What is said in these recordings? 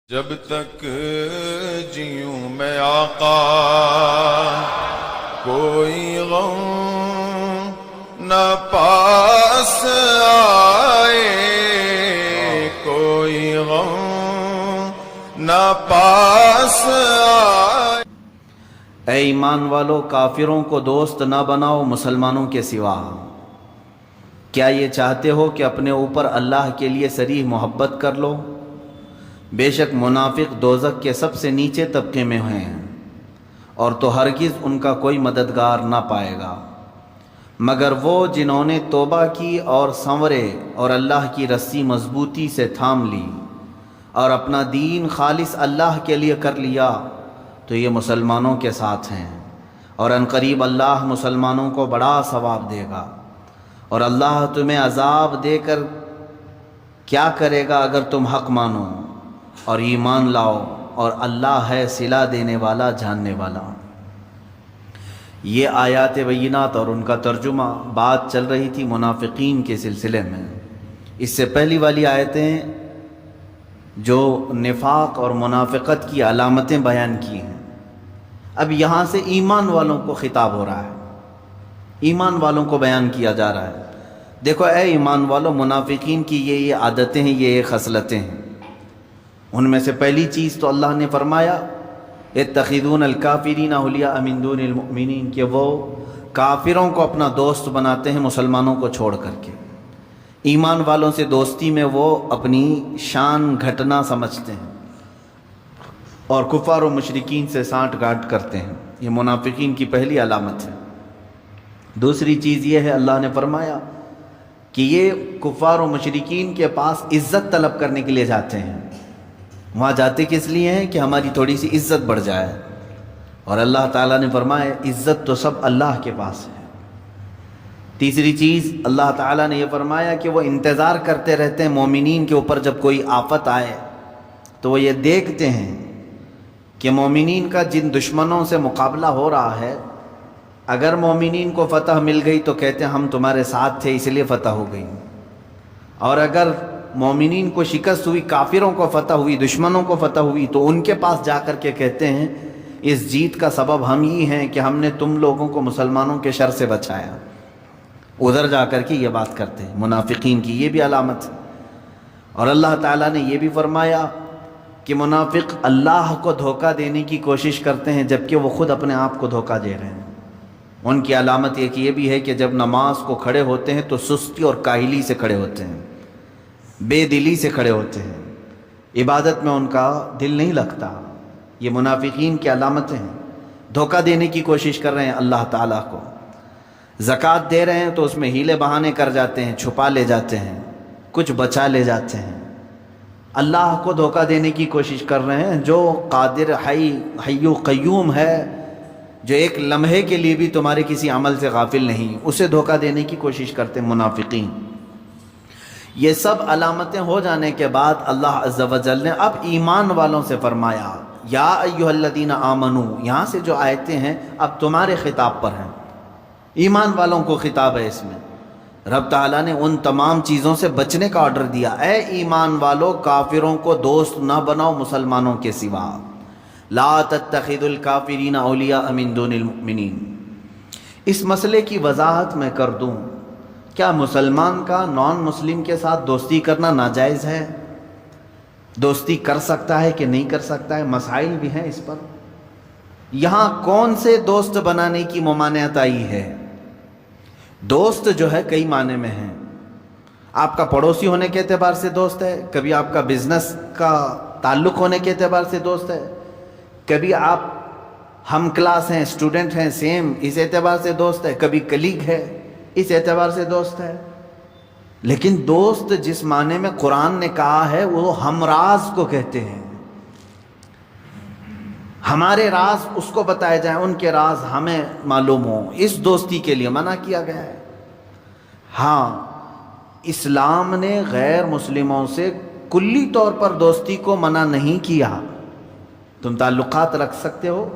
جب تک جیوں میں آقا کوئی غم نہ پاس آئے، کوئی غم نہ پاس آئے۔ اے ایمان والو، کافروں کو دوست نہ بناؤ مسلمانوں کے سوا۔ کیا یہ چاہتے ہو کہ اپنے اوپر اللہ کے لیے صریح محبت کر لو؟ بے شک منافق دوزخ کے سب سے نیچے طبقے میں ہیں، اور تو ہرگز ان کا کوئی مددگار نہ پائے گا مگر وہ جنہوں نے توبہ کی اور سنورے اور اللہ کی رسی مضبوطی سے تھام لی اور اپنا دین خالص اللہ کے لیے کر لیا، تو یہ مسلمانوں کے ساتھ ہیں، اور عنقریب اللہ مسلمانوں کو بڑا ثواب دے گا۔ اور اللہ تمہیں عذاب دے کر کیا کرے گا اگر تم حق مانو اور ایمان لاؤ، اور اللہ ہے صلہ دینے والا جاننے والا۔ یہ آیات بینات اور ان کا ترجمہ بات چل رہی تھی منافقین کے سلسلے میں۔ اس سے پہلی والی آیتیں جو نفاق اور منافقت کی علامتیں بیان کی ہیں، اب یہاں سے ایمان والوں کو خطاب ہو رہا ہے، ایمان والوں کو بیان کیا جا رہا ہے۔ دیکھو اے ایمان والوں، منافقین کی یہ عادتیں ہیں، یہ خصلتیں ہیں۔ ان میں سے پہلی چیز تو اللہ نے فرمایا اتخذون الکافرین اولیاء من دون المؤمنین، کہ وہ کافروں کو اپنا دوست بناتے ہیں مسلمانوں کو چھوڑ کر کے۔ ایمان والوں سے دوستی میں وہ اپنی شان گھٹنا سمجھتے ہیں اور کفار و مشرکین سے سانٹھ گانٹھ کرتے ہیں۔ یہ منافقین کی پہلی علامت ہے۔ دوسری چیز یہ ہے، اللہ نے فرمایا کہ یہ کفار و مشرکین کے پاس عزت طلب کرنے کے لیے جاتے ہیں۔ وہاں جاتے کس لیے ہیں؟ کہ ہماری تھوڑی سی عزت بڑھ جائے، اور اللہ تعالیٰ نے فرمایا عزت تو سب اللہ کے پاس ہے۔ تیسری چیز اللہ تعالیٰ نے یہ فرمایا کہ وہ انتظار کرتے رہتے ہیں مومنین کے اوپر، جب کوئی آفت آئے تو وہ یہ دیکھتے ہیں کہ مومنین کا جن دشمنوں سے مقابلہ ہو رہا ہے، اگر مومنین کو فتح مل گئی تو کہتے ہیں ہم تمہارے ساتھ تھے اس لیے فتح ہو گئی، اور اگر مومنین کو شکست ہوئی، کافروں کو فتح ہوئی، دشمنوں کو فتح ہوئی، تو ان کے پاس جا کر کے کہتے ہیں اس جیت کا سبب ہم ہی ہیں کہ ہم نے تم لوگوں کو مسلمانوں کے شر سے بچایا۔ ادھر جا کر کے یہ بات کرتے ہیں۔ منافقین کی یہ بھی علامت ہے۔ اور اللہ تعالیٰ نے یہ بھی فرمایا کہ منافق اللہ کو دھوکہ دینے کی کوشش کرتے ہیں جبکہ وہ خود اپنے آپ کو دھوکہ دے رہے ہیں۔ ان کی علامت یہ بھی ہے کہ جب نماز کو کھڑے ہوتے ہیں تو سستی اور کاہلی سے کھڑے ہوتے ہیں، بے دلی سے کھڑے ہوتے ہیں، عبادت میں ان کا دل نہیں لگتا۔ یہ منافقین کی علامتیں ہیں۔ دھوکہ دینے کی کوشش کر رہے ہیں اللہ تعالیٰ کو۔ زکوٰۃ دے رہے ہیں تو اس میں ہیلے بہانے کر جاتے ہیں، چھپا لے جاتے ہیں، کچھ بچا لے جاتے ہیں۔ اللہ کو دھوکہ دینے کی کوشش کر رہے ہیں جو قادر حی و قیوم ہے، جو ایک لمحے کے لیے بھی تمہارے کسی عمل سے غافل نہیں، اسے دھوکہ دینے کی کوشش کرتے ہیں منافقین۔ یہ سب علامتیں ہو جانے کے بعد اللہ عز و جل نے اب ایمان والوں سے فرمایا یا ایھا الذین آمنو۔ یہاں سے جو آیتیں ہیں اب تمہارے خطاب پر ہیں، ایمان والوں کو خطاب ہے۔ اس میں رب تعالیٰ نے ان تمام چیزوں سے بچنے کا آرڈر دیا۔ اے ایمان والو، کافروں کو دوست نہ بناؤ مسلمانوں کے سوا۔ لا تتخذوا الکافرین اولیاء من دون المؤمنین۔ اس مسئلے کی وضاحت میں کر دوں، کیا مسلمان کا نان مسلم کے ساتھ دوستی کرنا ناجائز ہے؟ دوستی کر سکتا ہے کہ نہیں کر سکتا ہے؟ مسائل بھی ہیں اس پر۔ یہاں کون سے دوست بنانے کی ممانعت آئی ہے؟ دوست جو ہے کئی معنی میں ہیں۔ آپ کا پڑوسی ہونے کے اعتبار سے دوست ہے، کبھی آپ کا بزنس کا تعلق ہونے کے اعتبار سے دوست ہے، کبھی آپ ہم کلاس ہیں، اسٹوڈنٹ ہیں سیم، اس اعتبار سے دوست ہے، کبھی کلیگ ہے، اس اعتبار سے دوست ہے۔ لیکن دوست جس معنی میں قرآن نے کہا ہے وہ ہمراز کو کہتے ہیں۔ ہمارے راز اس کو بتائے جائیں، ان کے راز ہمیں معلوم ہوں، اس دوستی کے لیے منع کیا گیا ہے۔ ہاں، اسلام نے غیر مسلموں سے کلی طور پر دوستی کو منع نہیں کیا۔ تم تعلقات رکھ سکتے ہو،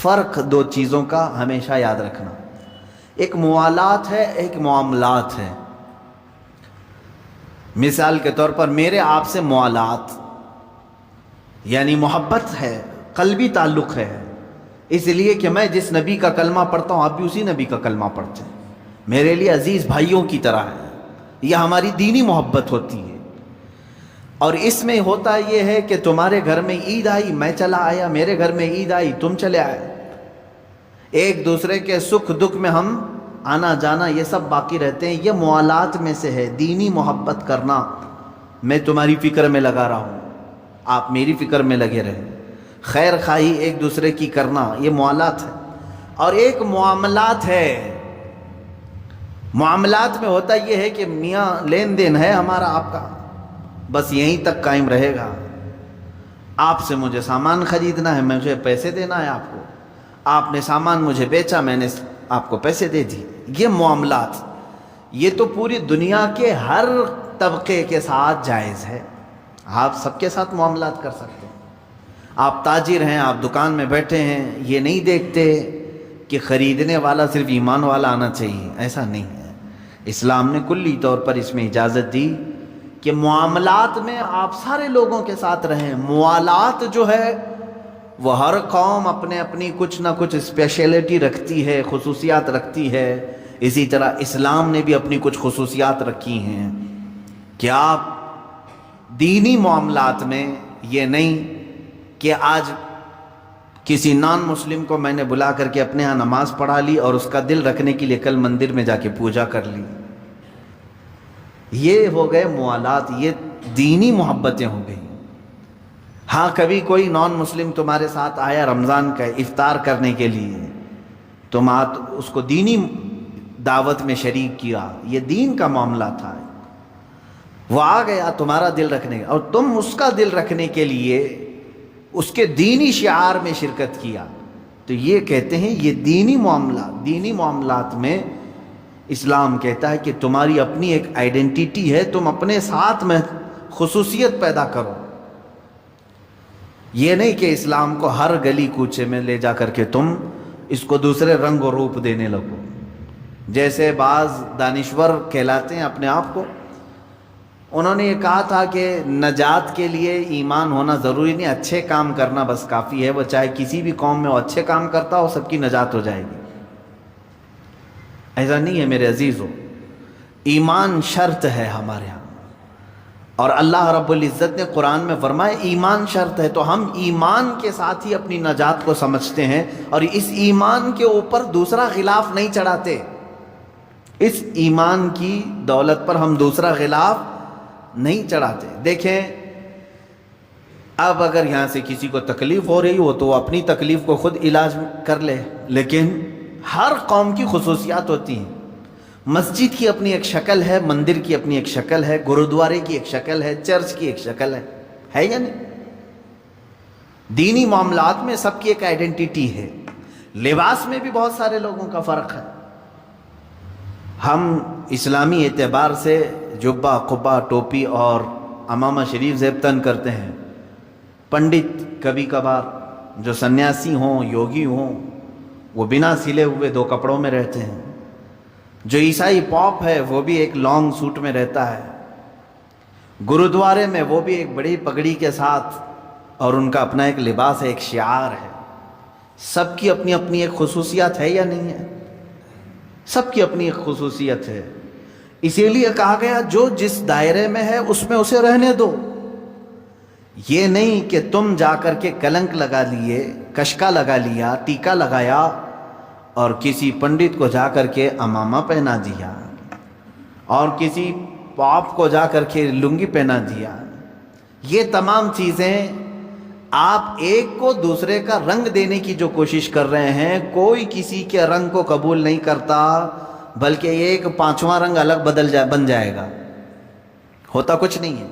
فرق دو چیزوں کا ہمیشہ یاد رکھنا، ایک موالات ہے، ایک معاملات ہے۔ مثال کے طور پر میرے آپ سے موالات، یعنی محبت ہے، قلبی تعلق ہے، اس لیے کہ میں جس نبی کا کلمہ پڑھتا ہوں آپ بھی اسی نبی کا کلمہ پڑھتے ہیں، میرے لیے عزیز بھائیوں کی طرح ہے، یہ ہماری دینی محبت ہوتی ہے۔ اور اس میں ہوتا یہ ہے کہ تمہارے گھر میں عید آئی میں چلا آیا، میرے گھر میں عید آئی تم چلے آئے، ایک دوسرے کے سکھ دکھ میں ہم آنا جانا یہ سب باقی رہتے ہیں، یہ موالات میں سے ہے، دینی محبت کرنا، میں تمہاری فکر میں لگا رہا ہوں آپ میری فکر میں لگے رہے، خیر خواہی ایک دوسرے کی کرنا، یہ موالات ہے۔ اور ایک معاملات ہے، معاملات میں ہوتا یہ ہے کہ میاں لین دین ہے ہمارا آپ کا، بس یہیں تک قائم رہے گا، آپ سے مجھے سامان خریدنا ہے، مجھے پیسے دینا ہے آپ کو، آپ نے سامان مجھے بیچا میں نے آپ کو پیسے دے دی، یہ معاملات، یہ تو پوری دنیا کے ہر طبقے کے ساتھ جائز ہے، آپ سب کے ساتھ معاملات کر سکتے ہیں، آپ تاجر ہیں، آپ دکان میں بیٹھے ہیں، یہ نہیں دیکھتے کہ خریدنے والا صرف ایمان والا آنا چاہیے، ایسا نہیں ہے، اسلام نے کلی طور پر اس میں اجازت دی کہ معاملات میں آپ سارے لوگوں کے ساتھ رہیں۔ موالات جو ہے وہ ہر قوم اپنے اپنی کچھ نہ کچھ اسپیشلٹی رکھتی ہے، خصوصیات رکھتی ہے، اسی طرح اسلام نے بھی اپنی کچھ خصوصیات رکھی ہیں کہ آپ دینی معاملات میں یہ نہیں کہ آج کسی نان مسلم کو میں نے بلا کر کے اپنے ہاں نماز پڑھا لی اور اس کا دل رکھنے کے لیے کل مندر میں جا کے پوجا کر لی، یہ ہو گئے موالات، یہ دینی محبتیں ہو گئی۔ ہاں کبھی کوئی نان مسلم تمہارے ساتھ آیا رمضان کا افطار کرنے کے لیے، تم اس کو دینی دعوت میں شریک کیا، یہ دین کا معاملہ تھا، وہ آ گیا تمہارا دل رکھنے کا اور تم اس کا دل رکھنے کے لیے اس کے دینی شعار میں شرکت کیا، تو یہ کہتے ہیں یہ دینی معاملات۔ دینی معاملات میں اسلام کہتا ہے کہ تمہاری اپنی ایک آئیڈینٹیٹی ہے، تم اپنے ساتھ میں خصوصیت پیدا کرو، یہ نہیں کہ اسلام کو ہر گلی کوچے میں لے جا کر کے تم اس کو دوسرے رنگ و روپ دینے لگو، جیسے بعض دانشور کہلاتے ہیں اپنے آپ کو، انہوں نے یہ کہا تھا کہ نجات کے لیے ایمان ہونا ضروری نہیں، اچھے کام کرنا بس کافی ہے، وہ چاہے کسی بھی قوم میں وہ اچھے کام کرتا ہو سب کی نجات ہو جائے گی، ایسا نہیں ہے میرے عزیزو، ایمان شرط ہے ہمارے ہاں، اور اللہ رب العزت نے قرآن میں فرمایا ایمان شرط ہے، تو ہم ایمان کے ساتھ ہی اپنی نجات کو سمجھتے ہیں اور اس ایمان کے اوپر دوسرا غلاف نہیں چڑھاتے، اس ایمان کی دولت پر ہم دوسرا غلاف نہیں چڑھاتے۔ دیکھیں اب اگر یہاں سے کسی کو تکلیف ہو رہی ہو تو وہ اپنی تکلیف کو خود علاج کر لے، لیکن ہر قوم کی خصوصیات ہوتی ہیں، مسجد کی اپنی ایک شکل ہے، مندر کی اپنی ایک شکل ہے، گرودوارے کی ایک شکل ہے، چرچ کی ایک شکل ہے یا نہیں؟ دینی معاملات میں سب کی ایک آئیڈینٹیٹی ہے، لباس میں بھی بہت سارے لوگوں کا فرق ہے، ہم اسلامی اعتبار سے جبہ قبہ ٹوپی اور امامہ شریف زیب تن کرتے ہیں، پنڈت کبھی کبھار جو سنیاسی ہوں یوگی ہوں وہ بنا سلے ہوئے 2 کپڑوں میں رہتے ہیں، جو عیسائی پاپ ہے وہ بھی ایک لانگ سوٹ میں رہتا ہے، گرودوارے میں وہ بھی ایک بڑی پگڑی کے ساتھ، اور ان کا اپنا ایک لباس ہے، ایک شعار ہے، سب کی اپنی اپنی ایک خصوصیات ہے یا نہیں ہے؟ سب کی اپنی ایک خصوصیت ہے، اسی لیے کہا گیا جو جس دائرے میں ہے اس میں اسے رہنے دو، یہ نہیں کہ تم جا کر کے کلنک لگا لیے، کشکا لگا لیا، ٹیکا لگایا اور کسی پنڈت کو جا کر کے امامہ پہنا دیا اور کسی پاپ کو جا کر کے لنگی پہنا دیا، یہ تمام چیزیں آپ ایک کو دوسرے کا رنگ دینے کی جو کوشش کر رہے ہیں، کوئی کسی کے رنگ کو قبول نہیں کرتا، بلکہ ایک 5واں رنگ الگ بن جائے گا، ہوتا کچھ نہیں ہے۔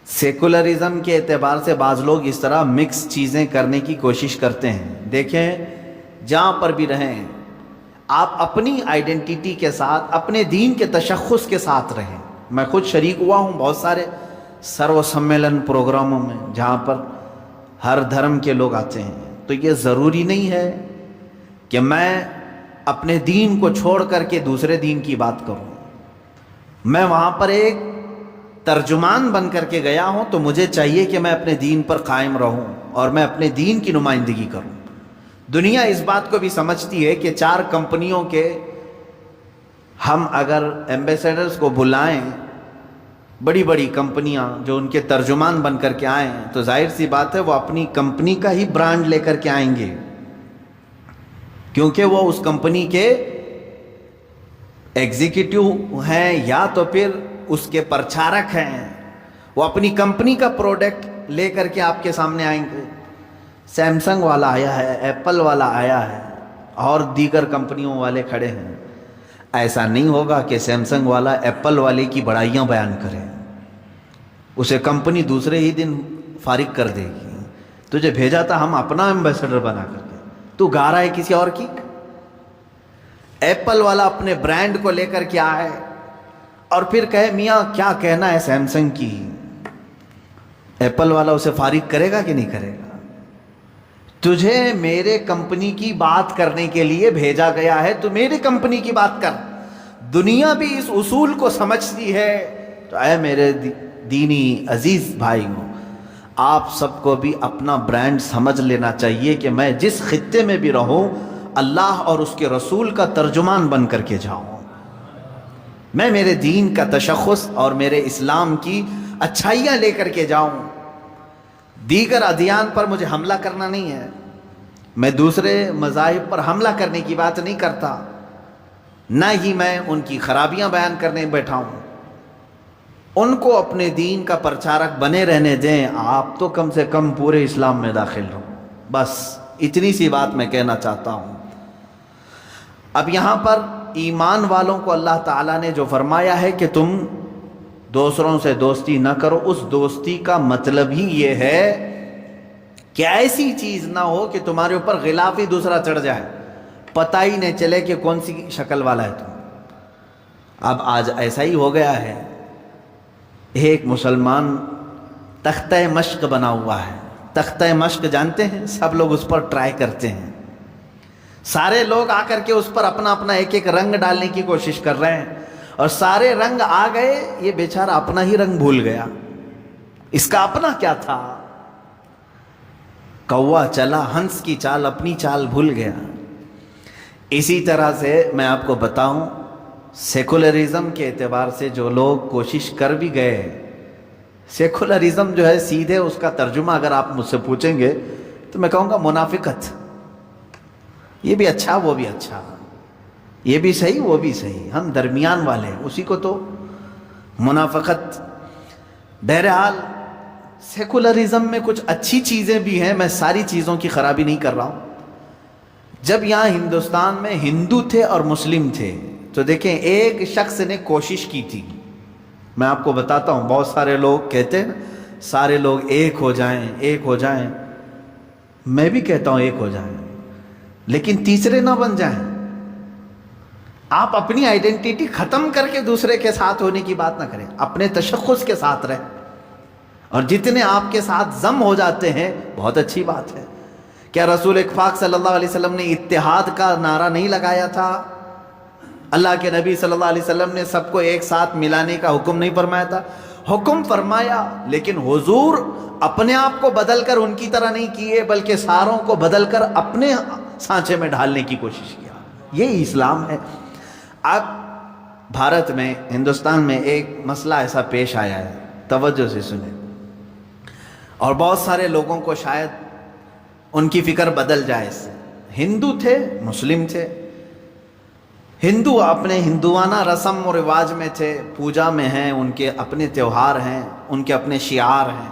سیکولرزم کے اعتبار سے بعض لوگ اس طرح مکس چیزیں کرنے کی کوشش کرتے ہیں، دیکھیں جہاں پر بھی رہیں آپ اپنی آئیڈینٹیٹی کے ساتھ، اپنے دین کے تشخص کے ساتھ رہیں۔ میں خود شریک ہوا ہوں بہت سارے سرو سمیلن پروگراموں میں جہاں پر ہر دھرم کے لوگ آتے ہیں، تو یہ ضروری نہیں ہے کہ میں اپنے دین کو چھوڑ کر کے دوسرے دین کی بات کروں، میں وہاں پر ایک ترجمان بن کر کے گیا ہوں تو مجھے چاہیے کہ میں اپنے دین پر قائم رہوں اور میں اپنے دین کی نمائندگی کروں۔ دنیا اس بات کو بھی سمجھتی ہے کہ 4 کمپنیوں کے ہم اگر ایمبیسیڈرز کو بلائیں، بڑی بڑی کمپنیاں جو ان کے ترجمان بن کر کے آئیں، تو ظاہر سی بات ہے وہ اپنی کمپنی کا ہی برانڈ لے کر کے آئیں گے، کیونکہ وہ اس کمپنی کے ایگزیکٹو ہیں یا تو پھر اس کے پرچارک ہیں۔ وہ اپنی کمپنی کا پروڈکٹ لے کر کے آپ کے سامنے آئیں گے۔ سیمسنگ والا آیا ہے، ایپل والا آیا ہے، اور دیگر کمپنیوں والے کھڑے ہیں۔ ایسا نہیں ہوگا کہ سیمسنگ والا ایپل والے کی بڑائیاں بیان کرے، اسے کمپنی دوسرے ہی دن فارغ کر دے گی۔ تجھے بھیجا تھا ہم اپنا ایمبیسڈر بنا کر کے، تو گا رہا ہے کسی اور کی۔ ایپل والا اپنے برانڈ کو لے کر کے آئے اور پھر کہے میاں کیا کہنا ہے سیمسنگ کی، ایپل والا اسے فارغ کرے گا کہ نہیں کرے گا؟ تجھے میرے کمپنی کی بات کرنے کے لیے بھیجا گیا ہے، تو میری کمپنی کی بات کر۔ دنیا بھی اس اصول کو سمجھتی ہے۔ تو اے میرے دینی عزیز بھائیوں، آپ سب کو بھی اپنا برانڈ سمجھ لینا چاہیے کہ میں جس خطے میں بھی رہوں اللہ اور اس کے رسول کا ترجمان بن کر کے جاؤں، میں میرے دین کا تشخص اور میرے اسلام کی اچھائیاں لے کر کے جاؤں۔ دیگر ادیان پر مجھے حملہ کرنا نہیں ہے، میں دوسرے مذاہب پر حملہ کرنے کی بات نہیں کرتا، نہ ہی میں ان کی خرابیاں بیان کرنے بیٹھا ہوں۔ ان کو اپنے دین کا پرچارک بنے رہنے دیں، آپ تو کم سے کم پورے اسلام میں داخل ہو۔ بس اتنی سی بات میں کہنا چاہتا ہوں۔ اب یہاں پر ایمان والوں کو اللہ تعالیٰ نے جو فرمایا ہے کہ تم دوسروں سے دوستی نہ کرو، اس دوستی کا مطلب ہی یہ ہے کہ ایسی چیز نہ ہو کہ تمہارے اوپر غلاف ہی دوسرا چڑھ جائے، پتہ ہی نہیں چلے کہ کون سی شکل والا ہے تم۔ اب آج ایسا ہی ہو گیا ہے، ایک مسلمان تختہ مشق بنا ہوا ہے۔ تختہ مشق جانتے ہیں؟ سب لوگ اس پر ٹرائی کرتے ہیں، سارے لوگ آ کر کے اس پر اپنا اپنا ایک ایک رنگ ڈالنے کی کوشش کر رہے ہیں، اور سارے رنگ آ گئے، یہ بیچارہ اپنا ہی رنگ بھول گیا۔ اس کا اپنا کیا تھا؟ کوا چلا ہنس کی چال، اپنی چال بھول گیا۔ اسی طرح سے میں آپ کو بتاؤں، سیکولرزم کے اعتبار سے جو لوگ کوشش کر بھی گئے، سیکولرزم جو ہے سیدھے اس کا ترجمہ اگر آپ مجھ سے پوچھیں گے تو میں کہوں گا منافقت۔ یہ بھی اچھا وہ بھی اچھا، یہ بھی صحیح وہ بھی صحیح، ہم درمیان والے ہیں، اسی کو تو منافقت۔ بہرحال سیکولرزم میں کچھ اچھی چیزیں بھی ہیں، میں ساری چیزوں کی خرابی نہیں کر رہا ہوں۔ جب یہاں ہندوستان میں ہندو تھے اور مسلم تھے تو دیکھیں ایک شخص نے کوشش کی تھی، میں آپ کو بتاتا ہوں، بہت سارے لوگ کہتے ہیں سارے لوگ ایک ہو جائیں ایک ہو جائیں، میں بھی کہتا ہوں ایک ہو جائیں، لیکن تیسرے نہ بن جائیں۔ آپ اپنی آئیڈینٹیٹی ختم کر کے دوسرے کے ساتھ ہونے کی بات نہ کریں، اپنے تشخص کے ساتھ رہیں، اور جتنے آپ کے ساتھ ضم ہو جاتے ہیں بہت اچھی بات ہے۔ کیا رسول پاک صلی اللہ علیہ وسلم نے اتحاد کا نعرہ نہیں لگایا تھا؟ اللہ کے نبی صلی اللہ علیہ وسلم نے سب کو ایک ساتھ ملانے کا حکم نہیں فرمایا تھا؟ حکم فرمایا، لیکن حضور اپنے آپ کو بدل کر ان کی طرح نہیں کیے، بلکہ ساروں کو بدل کر اپنے سانچے میں ڈھالنے کی کوشش کیا۔ یہی اسلام ہے۔ اب بھارت میں، ہندوستان میں ایک مسئلہ ایسا پیش آیا ہے، توجہ سے سنیں، اور بہت سارے لوگوں کو شاید ان کی فکر بدل جائے اس سے۔ ہندو تھے، مسلم تھے، ہندو اپنے ہندوانہ رسم و رواج میں تھے، پوجا میں ہیں، ان کے اپنے تہوار ہیں، ان کے اپنے شعار ہیں۔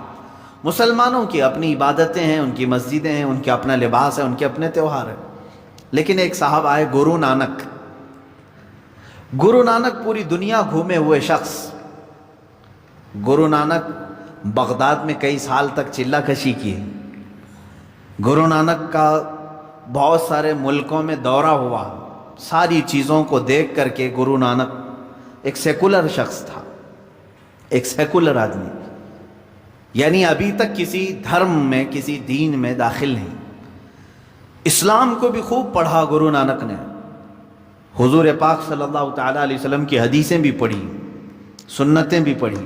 مسلمانوں کی اپنی عبادتیں ہیں، ان کی مسجدیں ہیں، ان کے اپنا لباس ہے، ان کے اپنے تہوار ہیں۔ لیکن ایک صاحب آئے، گرو نانک۔ گرو نانک پوری دنیا گھومے ہوئے شخص۔ گرو نانک بغداد میں کئی سال تک چلہ کشی کی۔ گرو نانک کا بہت سارے ملکوں میں دورہ ہوا، ساری چیزوں کو دیکھ کر کے گرو نانک ایک سیکولر شخص تھا، ایک سیکولر آدمی، یعنی ابھی تک کسی دھرم میں، کسی دین میں داخل نہیں۔ اسلام کو بھی خوب پڑھا گرو نانک نے، حضور پاک صلی اللہ تعالیٰ علیہ وسلم کی حدیثیں بھی پڑھی، سنتیں بھی پڑھی،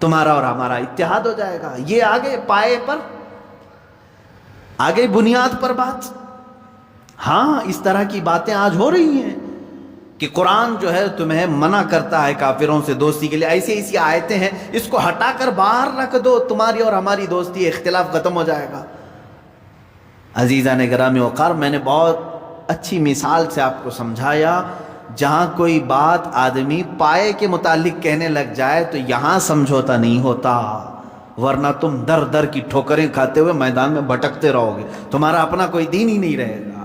تمہارا اور ہمارا اتحاد ہو جائے گا. یہ آگے پائے پر، آگے بنیاد پر بات. ہاں اس طرح کی باتیں آج ہو رہی ہیں کہ قرآن جو ہے تمہیں منع کرتا ہے کافروں سے دوستی کے لیے. ایسی ایسی آیتیں ہیں، اس کو ہٹا کر باہر رکھ دو، تمہاری اور ہماری دوستی، اختلاف ختم ہو جائے گا. عزیزان گرامی وقار، میں نے بہت اچھی مثال سے آپ کو سمجھایا. جہاں کوئی بات آدمی پائے کے متعلق کہنے لگ جائے تو یہاں سمجھوتا نہیں ہوتا، ورنہ تم در در کی ٹھوکریں کھاتے ہوئے میدان میں بھٹکتے رہو گے، تمہارا اپنا کوئی دین ہی نہیں رہے گا.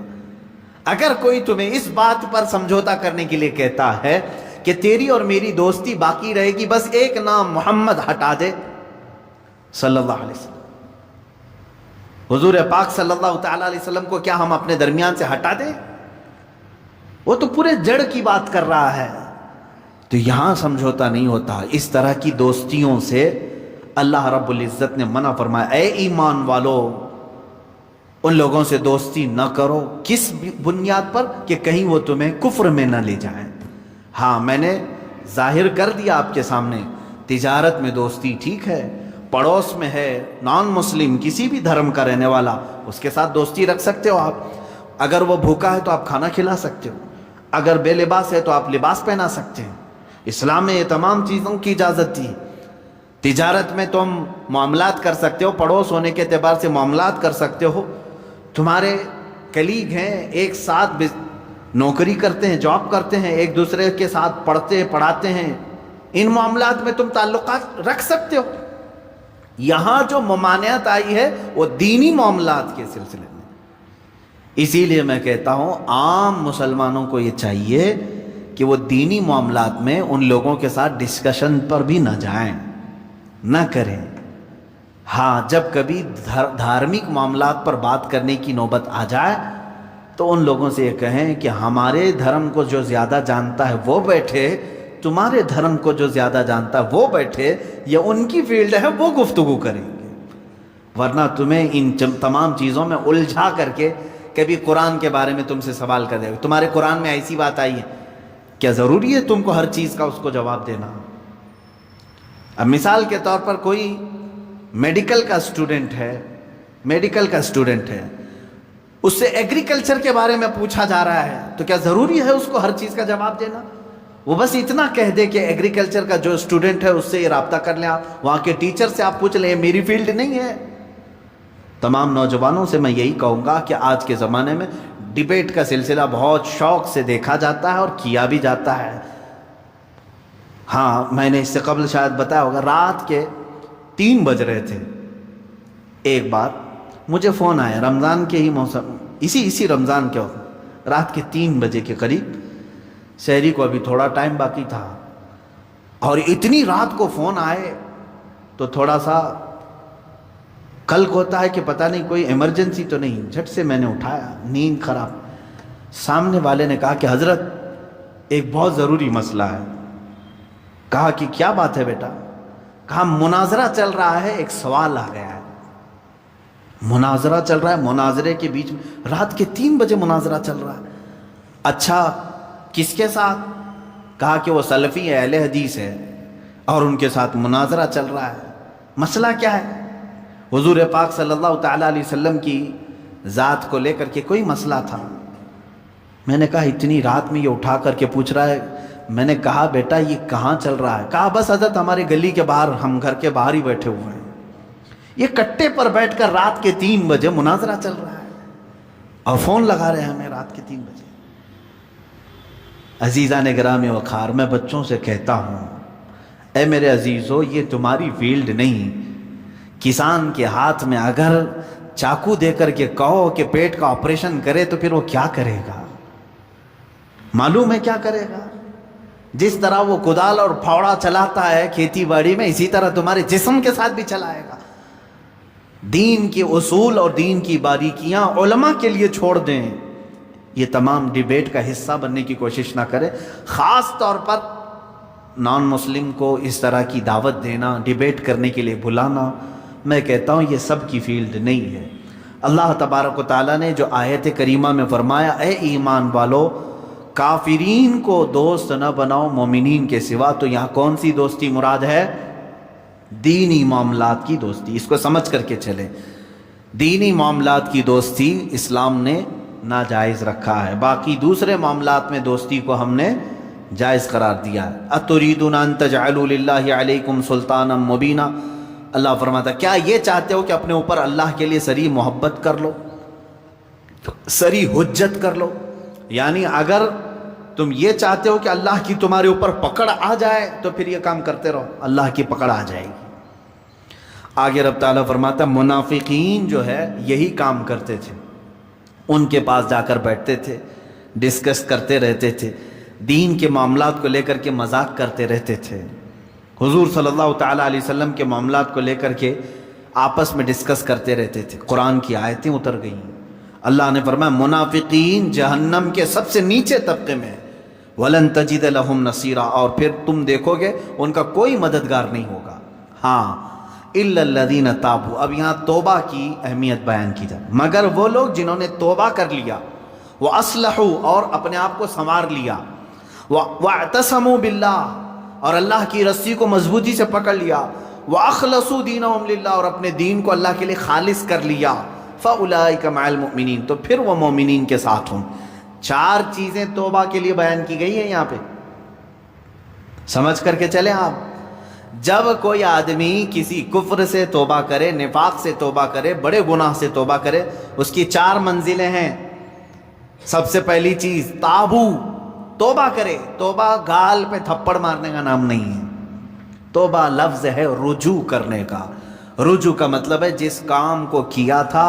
اگر کوئی تمہیں اس بات پر سمجھوتا کرنے کے لیے کہتا ہے کہ تیری اور میری دوستی باقی رہے گی، بس ایک نام محمد ہٹا دے صلی اللہ علیہ وسلم، حضور پاک صلی اللہ تعالیٰ علیہ وسلم کو کیا ہم اپنے درمیان سے ہٹا دیں؟ وہ تو پورے جڑ کی بات کر رہا ہے. تو یہاں سمجھوتا نہیں ہوتا. اس طرح کی دوستیوں سے اللہ رب العزت نے منع فرمایا. اے ایمان والو، ان لوگوں سے دوستی نہ کرو. کس بنیاد پر؟ کہ کہیں وہ تمہیں کفر میں نہ لے جائیں. ہاں میں نے ظاہر کر دیا آپ کے سامنے، تجارت میں دوستی ٹھیک ہے، پڑوس میں ہے نان مسلم کسی بھی دھرم کا رہنے والا، اس کے ساتھ دوستی رکھ سکتے ہو آپ. اگر وہ بھوکا ہے تو آپ کھانا کھلا سکتے ہو، اگر بے لباس ہے تو آپ لباس پہنا سکتے ہیں. اسلام میں یہ تمام چیزوں کی اجازت دی. تجارت میں تم معاملات کر سکتے ہو، پڑوس ہونے کے اعتبار سے معاملات کر سکتے ہو. تمہارے کلیگ ہیں، ایک ساتھ نوکری کرتے ہیں، جاب کرتے ہیں، ایک دوسرے کے ساتھ پڑھتے پڑھاتے ہیں، ان معاملات میں تم تعلقات رکھ سکتے ہو. یہاں جو ممانعت آئی ہے وہ دینی معاملات کے سلسلے میں. اسی لیے میں کہتا ہوں عام مسلمانوں کو یہ چاہیے کہ وہ دینی معاملات میں ان لوگوں کے ساتھ ڈسکشن پر بھی نہ جائیں، نہ کریں. ہاں جب کبھی دھارمک معاملات پر بات کرنے کی نوبت آ جائے تو ان لوگوں سے یہ کہیں کہ ہمارے دھرم کو جو زیادہ جانتا ہے وہ بیٹھے، تمہارے دھرم کو جو زیادہ جانتا ہے وہ بیٹھے، یا ان کی فیلڈ ہے وہ گفتگو کریں گے. ورنہ تمہیں ان تمام چیزوں میں الجھا کر کے کبھی قرآن کے بارے میں تم سے سوال کر دے گا، تمہارے قرآن میں ایسی بات آئی ہے، کیا ضروری ہے تم کو ہر چیز کا اس کو جواب دینا؟ اب مثال کے طور پر کوئی میڈیکل کا اسٹوڈنٹ ہے، اس سے ایگریکلچر کے بارے میں پوچھا جا رہا ہے، تو کیا ضروری ہے اس کو ہر چیز کا جواب دینا؟ وہ بس اتنا کہہ دے کہ ایگریکلچر کا جو اسٹوڈنٹ ہے اس سے یہ رابطہ کر لیں، آپ وہاں کے ٹیچر سے آپ پوچھ لیں، میری فیلڈ نہیں ہے. تمام نوجوانوں سے میں یہی کہوں گا کہ آج کے زمانے میں ڈیبیٹ کا سلسلہ بہت شوق سے دیکھا جاتا ہے اور کیا بھی جاتا ہے. ہاں میں نے اس سے قبل شاید بتایا ہوگا، رات کے 3 بج رہے تھے، ایک بار مجھے فون آیا رمضان کے ہی موسم، اسی رمضان کے وقت رات کے 3 بجے کے قریب، شہری کو ابھی تھوڑا ٹائم باقی تھا، اور اتنی رات کو فون آئے تو تھوڑا سا قلق ہوتا ہے کہ پتہ نہیں کوئی ایمرجنسی تو نہیں. جھٹ سے میں نے اٹھایا، نیند خراب. سامنے والے نے کہا کہ حضرت ایک بہت ضروری مسئلہ ہے. کہا کہ کیا بات ہے بیٹا؟ کہا مناظرہ چل رہا ہے، ایک سوال آ گیا ہے. مناظرہ چل رہا ہے، مناظرے کے بیچ میں رات کے 3 بجے مناظرہ چل رہا ہے. اچھا کس کے ساتھ؟ کہا کہ وہ سلفی اہل حدیث ہے اور ان کے ساتھ مناظرہ چل رہا ہے. مسئلہ کیا ہے؟ حضور پاک صلی اللہ تعالیٰ علیہ وسلم کی ذات کو لے کر کے کوئی مسئلہ تھا. میں نے کہا اتنی رات میں یہ اٹھا کر کے پوچھ رہا ہے. میں نے کہا بیٹا یہ کہاں چل رہا ہے؟ کہا بس حضرت ہمارے گلی کے باہر، ہم گھر کے باہر ہی بیٹھے ہوئے ہیں، یہ کٹے پر بیٹھ کر رات کے 3 بجے مناظرہ چل رہا ہے اور فون لگا رہے ہیں ہمیں رات کے 3 بجے. عزیزان گرامی وقار، میں بچوں سے کہتا ہوں اے میرے عزیزو، یہ تمہاری فیلڈ نہیں. کسان کے ہاتھ میں اگر چاقو دے کر کے کہو کہ پیٹ کا آپریشن کرے تو پھر وہ کیا کرے گا؟ معلوم ہے کیا کرے گا؟ جس طرح وہ کدال اور پھاوڑا چلاتا ہے کھیتی باڑی میں، اسی طرح تمہارے جسم کے ساتھ بھی چلائے گا. دین کے اصول اور دین کی باریکیاں علماء کے لیے چھوڑ دیں. یہ تمام ڈیبیٹ کا حصہ بننے کی کوشش نہ کرے. خاص طور پر نان مسلم کو اس طرح کی دعوت دینا، ڈیبیٹ کرنے کے لیے بلانا، میں کہتا ہوں یہ سب کی فیلڈ نہیں ہے. اللہ تبارک و تعالیٰ نے جو آیت کریمہ میں فرمایا اے ایمان والو کافرین کو دوست نہ بناؤ مومنین کے سوا، تو یہاں کون سی دوستی مراد ہے؟ دینی معاملات کی دوستی، اس کو سمجھ کر کے چلیں، دینی معاملات کی دوستی اسلام نے ناجائز رکھا ہے، باقی دوسرے معاملات میں دوستی کو ہم نے جائز قرار دیا ہے۔ اتریدون ان تجعلوا للہ علیکم سلطانا مبینا، اللہ فرماتا کیا یہ چاہتے ہو کہ اپنے اوپر اللہ کے لیے سری محبت کر لو، سری حجت کر لو؟ یعنی اگر تم یہ چاہتے ہو کہ اللہ کی تمہارے اوپر پکڑ آ جائے تو پھر یہ کام کرتے رہو، اللہ کی پکڑ آ جائے گی۔ آگے رب تعالیٰ فرماتا منافقین جو ہے یہی کام کرتے تھے، ان کے پاس جا کر بیٹھتے تھے، ڈسکس کرتے رہتے تھے، دین کے معاملات کو لے کر کے مذاق کرتے رہتے تھے، حضور صلی اللہ تعالیٰ علیہ وسلم کے معاملات کو لے کر کے آپس میں ڈسکس کرتے رہتے تھے۔ قرآن کی آیتیں اتر گئیں، اللہ نے فرمایا منافقین جہنم کے سب سے نیچے طبقے میں، وَلَن تَجِدَ لَهُمْ نَصِيرًا، اور پھر تم دیکھو گے ان کا کوئی مددگار نہیں ہوگا۔ ہاں إِلَّا الَّذِينَ تَابُوا، اب یہاں توبہ کی اہمیت بیان کی جائے، مگر وہ لوگ جنہوں نے توبہ کر لیا، وَأَصْلَحُوا، اور اپنے آپ کو سنوار لیا، وَاعْتَصَمُوا بِاللَّهِ، اور اللہ کی رسی کو مضبوطی سے پکڑ لیا، وَأَخْلَصُوا دِينَهُمْ لِلَّهِ، اور اپنے دین کو اللہ کے لیے خالص کر لیا، فَأُولَئِكَ مَعَ الْمُؤْمِنِينَ، تو پھر وہ مومنین کے ساتھ ہوں۔ چار چیزیں توبہ کے لیے بیان کی گئی ہیں یہاں پہ، سمجھ کر کے چلیں آپ۔ جب کوئی آدمی کسی کفر سے توبہ کرے، نفاق سے توبہ کرے، بڑے گناہ سے توبہ کرے، اس کی چار منزلیں ہیں۔ سب سے پہلی چیز تابو، توبہ کرے۔ توبہ گال پہ تھپڑ مارنے کا نام نہیں ہے، توبہ لفظ ہے رجوع کرنے کا۔ رجوع کا مطلب ہے جس کام کو کیا تھا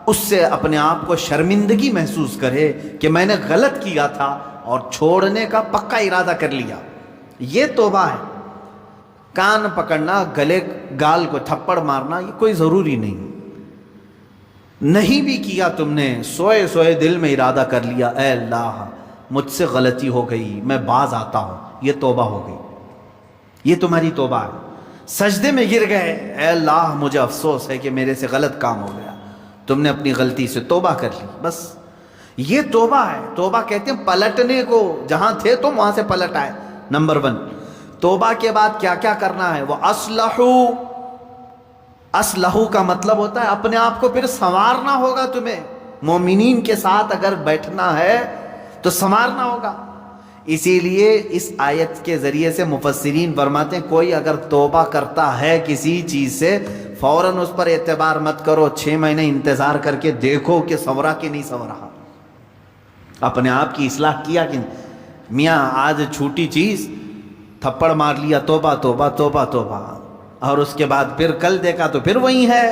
اس سے اپنے آپ کو شرمندگی محسوس کرے کہ میں نے غلط کیا تھا اور چھوڑنے کا پکا ارادہ کر لیا، یہ توبہ ہے۔ کان پکڑنا، گلے گال کو تھپڑ مارنا یہ کوئی ضروری نہیں، نہیں بھی کیا تم نے، سوئے سوئے دل میں ارادہ کر لیا اے اللہ مجھ سے غلطی ہو گئی، میں باز آتا ہوں، یہ توبہ ہو گئی، یہ تمہاری توبہ ہے۔ سجدے میں گر گئے، اے اللہ مجھے افسوس ہے کہ میرے سے غلط کام ہو گیا، تم نے اپنی غلطی سے توبہ کر لی، بس یہ توبہ ہے۔ توبہ کہتے ہیں پلٹنے کو، جہاں تھے تم وہاں سے پلٹ آئے۔ نمبر 1، توبہ کے بعد کیا کیا کرنا ہے؟ وہ اصلحو کا مطلب ہوتا ہے اپنے آپ کو پھر سنوارنا ہوگا تمہیں۔ مومنین کے ساتھ اگر بیٹھنا ہے تو سنوارنا ہوگا۔ اسی لیے اس آیت کے ذریعے سے مفسرین فرماتے ہیں کوئی اگر توبہ کرتا ہے کسی چیز سے، فوراً اس پر اعتبار مت کرو، 6 مہینے انتظار کر کے دیکھو کہ سنورا کہ نہیں سنورا، اپنے آپ کی اصلاح کیا کہ نہیں۔ میاں آج چھوٹی چیز تھپڑ مار لیا، توبہ توبہ توبہ توبہ، اور اس کے بعد پھر کل دیکھا تو پھر وہی ہے۔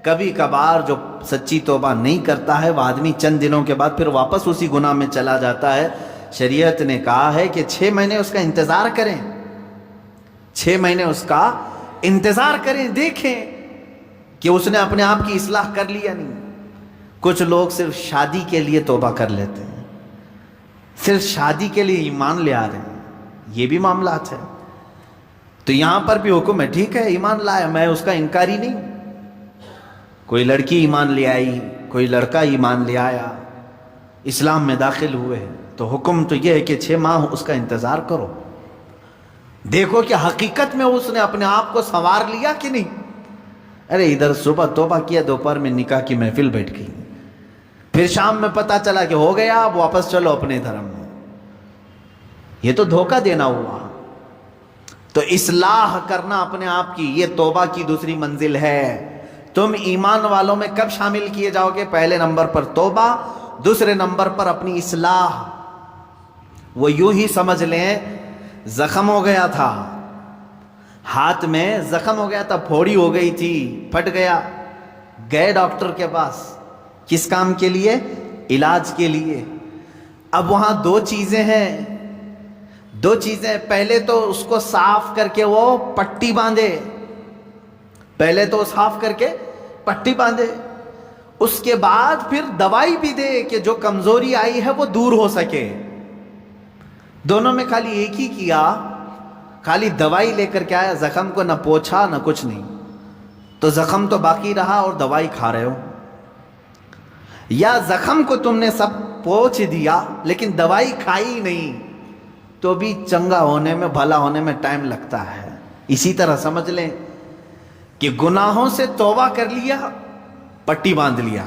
کبھی کبھار جو سچی توبہ نہیں کرتا ہے وہ آدمی چند دنوں کے بعد پھر واپس اسی گناہ میں چلا جاتا ہے۔ شریعت نے کہا ہے کہ 6 مہینے اس کا انتظار کریں، 6 مہینے اس کا انتظار کریں، دیکھیں کہ اس نے اپنے آپ کی اصلاح کر لی یا نہیں۔ کچھ لوگ صرف شادی کے لیے توبہ کر لیتے ہیں، صرف شادی کے لیے ایمان لے آ رہے ہیں، یہ بھی معاملات ہے۔ تو یہاں پر بھی حکم ہے، ٹھیک ہے ایمان لایا، میں اس کا انکاری نہیں۔ کوئی لڑکی ایمان لے آئی، کوئی لڑکا ایمان لے آیا، اسلام میں داخل ہوئے ہیں، تو حکم تو یہ ہے کہ 6 ماہ اس کا انتظار کرو، دیکھو کہ حقیقت میں اس نے اپنے آپ کو سنوار لیا کہ نہیں۔ ارے ادھر صبح توبہ کیا، دوپہر میں نکاح کی محفل بیٹھ گئی، پھر شام میں پتہ چلا کہ ہو گیا، اب واپس چلو اپنے دھرم میں، یہ تو دھوکہ دینا ہوا۔ تو اصلاح کرنا اپنے آپ کی، یہ توبہ کی دوسری منزل ہے۔ تم ایمان والوں میں کب شامل کیے جاؤ گے؟ پہلے نمبر پر توبہ، دوسرے نمبر پر اپنی اصلاح۔ وہ یوں ہی سمجھ لیں زخم ہو گیا تھا، ہاتھ میں زخم ہو گیا تھا، پھوڑی ہو گئی تھی، پھٹ گیا، گئے ڈاکٹر کے پاس، کس کام کے لیے؟ علاج کے لیے۔ اب وہاں 2 چیزیں ہیں، 2 چیزیں، پہلے تو اس کو صاف کر کے وہ پٹی باندھے، پہلے تو صاف کر کے پٹی باندھے، اس کے بعد پھر دوائی بھی دے کہ جو کمزوری آئی ہے وہ دور ہو سکے۔ دونوں میں خالی ایک ہی کیا، خالی دوائی لے کر کے آیا، زخم کو نہ پوچھا نہ کچھ نہیں، تو زخم تو باقی رہا اور دوائی کھا رہے ہو۔ یا زخم کو تم نے سب پوچھ دیا لیکن دوائی کھائی نہیں، تو بھی چنگا ہونے میں، بھلا ہونے میں ٹائم لگتا ہے۔ اسی طرح سمجھ لیں کہ گناہوں سے توبہ کر لیا، پٹی باندھ لیا،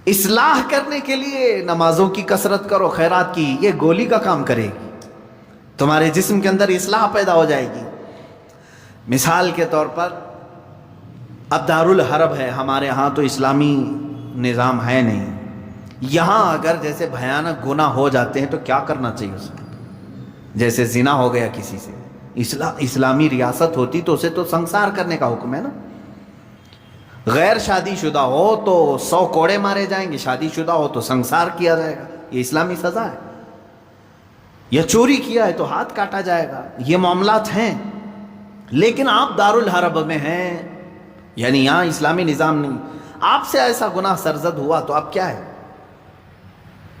اصلاح کرنے کے لیے نمازوں کی کثرت کرو، خیرات کی، یہ گولی کا کام کرے گی، تمہارے جسم کے اندر اصلاح پیدا ہو جائے گی۔ مثال کے طور پر اب دارالحرب ہے، ہمارے ہاں تو اسلامی نظام ہے نہیں، یہاں اگر جیسے بھیانک گناہ ہو جاتے ہیں تو کیا کرنا چاہیے اس میں؟ جیسے زنا ہو گیا کسی سے، اسلامی ریاست ہوتی تو اسے تو سنسار کرنے کا حکم ہے نا۔ غیر شادی شدہ ہو تو 100 کوڑے مارے جائیں گے، شادی شدہ ہو تو سنسار کیا جائے گا، یہ اسلامی سزا ہے۔ یا چوری کیا ہے تو ہاتھ کاٹا جائے گا، یہ معاملات ہیں۔ لیکن آپ دارالحرب میں ہیں، یعنی یہاں اسلامی نظام نہیں، آپ سے ایسا گناہ سرزد ہوا تو اب کیا ہے؟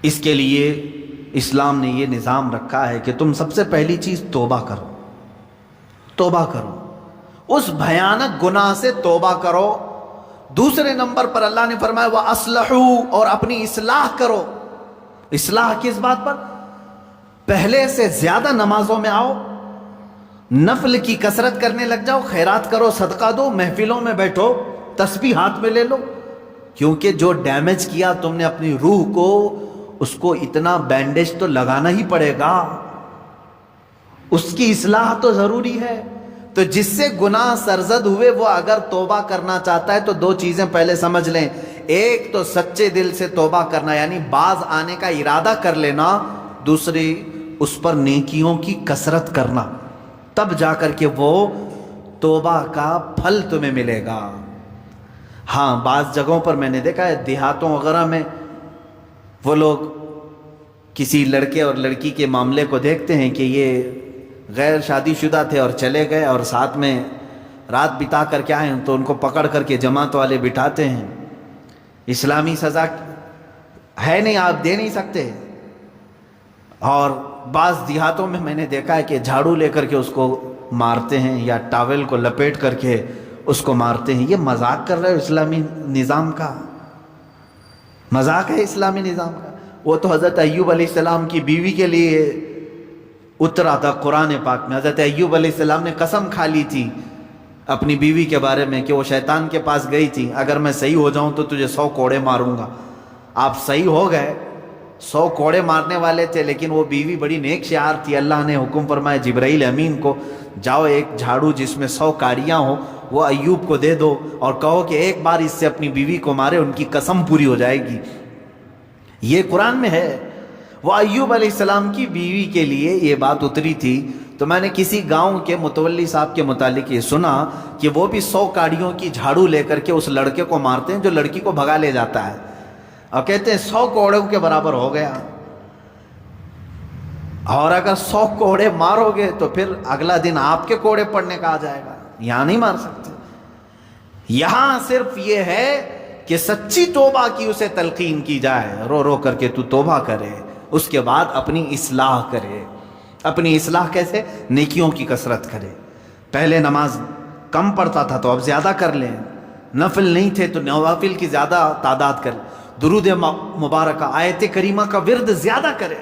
اس کے لیے اسلام نے یہ نظام رکھا ہے کہ تم سب سے پہلی چیز توبہ کرو، توبہ کرو، اس بھیانک گناہ سے توبہ کرو۔ دوسرے نمبر پر اللہ نے فرمایا وَأَصْلَحُوا، اور اپنی اصلاح کرو۔ اصلاح کس بات پر؟ پہلے سے زیادہ نمازوں میں آؤ، نفل کی کثرت کرنے لگ جاؤ، خیرات کرو، صدقہ دو، محفلوں میں بیٹھو، تسبیح ہاتھ میں لے لو، کیونکہ جو ڈیمیج کیا تم نے اپنی روح کو، اس کو اتنا بینڈیج تو لگانا ہی پڑے گا، اس کی اصلاح تو ضروری ہے۔ تو جس سے گناہ سرزد ہوئے وہ اگر توبہ کرنا چاہتا ہے تو 2 چیزیں پہلے سمجھ لیں، ایک تو سچے دل سے توبہ کرنا، یعنی باز آنے کا ارادہ کر لینا، دوسری اس پر نیکیوں کی کثرت کرنا، تب جا کر کے وہ توبہ کا پھل تمہیں ملے گا۔ ہاں بعض جگہوں پر میں نے دیکھا ہے، دیہاتوں وغیرہ میں وہ لوگ کسی لڑکے اور لڑکی کے معاملے کو دیکھتے ہیں کہ یہ غیر شادی شدہ تھے اور چلے گئے اور ساتھ میں رات بتا کر کے آئے، تو ان کو پکڑ کر کے جماعت والے بٹھاتے ہیں۔ اسلامی سزا ہے نہیں، آپ دے نہیں سکتے۔ اور بعض دیہاتوں میں نے دیکھا ہے کہ جھاڑو لے کر کے اس کو مارتے ہیں، یا ٹاول کو لپیٹ کر کے اس کو مارتے ہیں۔ یہ مذاق کر رہے ہو اسلامی نظام کا؟ مذاق ہے اسلامی نظام کا؟ وہ تو حضرت ایوب علیہ السلام کی بیوی کے لیے اترا تھا قرآن پاک میں۔ حضرت ایوب علیہ السلام نے قسم کھا لی تھی اپنی بیوی کے بارے میں کہ وہ شیطان کے پاس گئی تھی، اگر میں صحیح ہو جاؤں تو تجھے 100 کوڑے ماروں گا۔ آپ صحیح ہو گئے، 100 کوڑے مارنے والے تھے، لیکن وہ بیوی بڑی نیک شعار تھی۔ اللہ نے حکم فرمایا جبرائیل امین کو، جاؤ ایک جھاڑو جس میں 100 کاڑیاں ہوں وہ ایوب کو دے دو اور کہو کہ ایک بار اس سے اپنی بیوی کو مارے، ان کی قسم پوری ہو جائے گی۔ یہ قرآن میں ہے۔ وہ ایوب علیہ السلام کی بیوی کے لیے یہ بات اتری تھی۔ تو میں نے کسی گاؤں کے متولی صاحب کے متعلق یہ سنا کہ وہ بھی 100 کاڑیوں کی جھاڑو لے کر کے اس لڑکے کو مارتے ہیں جو لڑکی کو بھگا لے جاتا ہے، اور کہتے ہیں 100 کوڑوں کے برابر ہو گیا۔ اور اگر 100 کوڑے مارو گے تو پھر اگلا دن آپ کے کوڑے پڑنے کا آ جائے گا، یہاں نہیں مار سکتے۔ یہاں صرف یہ ہے کہ سچی توبہ کی اسے تلقین کی جائے، رو رو کر کے تو توبہ کرے، اس کے بعد اپنی اصلاح کرے۔ اپنی اصلاح کیسے؟ نیکیوں کی کثرت کرے۔ پہلے نماز کم پڑھتا تھا تو اب زیادہ کر لیں، نفل نہیں تھے تو نوافل کی زیادہ تعداد کر، درود مبارکہ آیت کریمہ کا ورد زیادہ کرے۔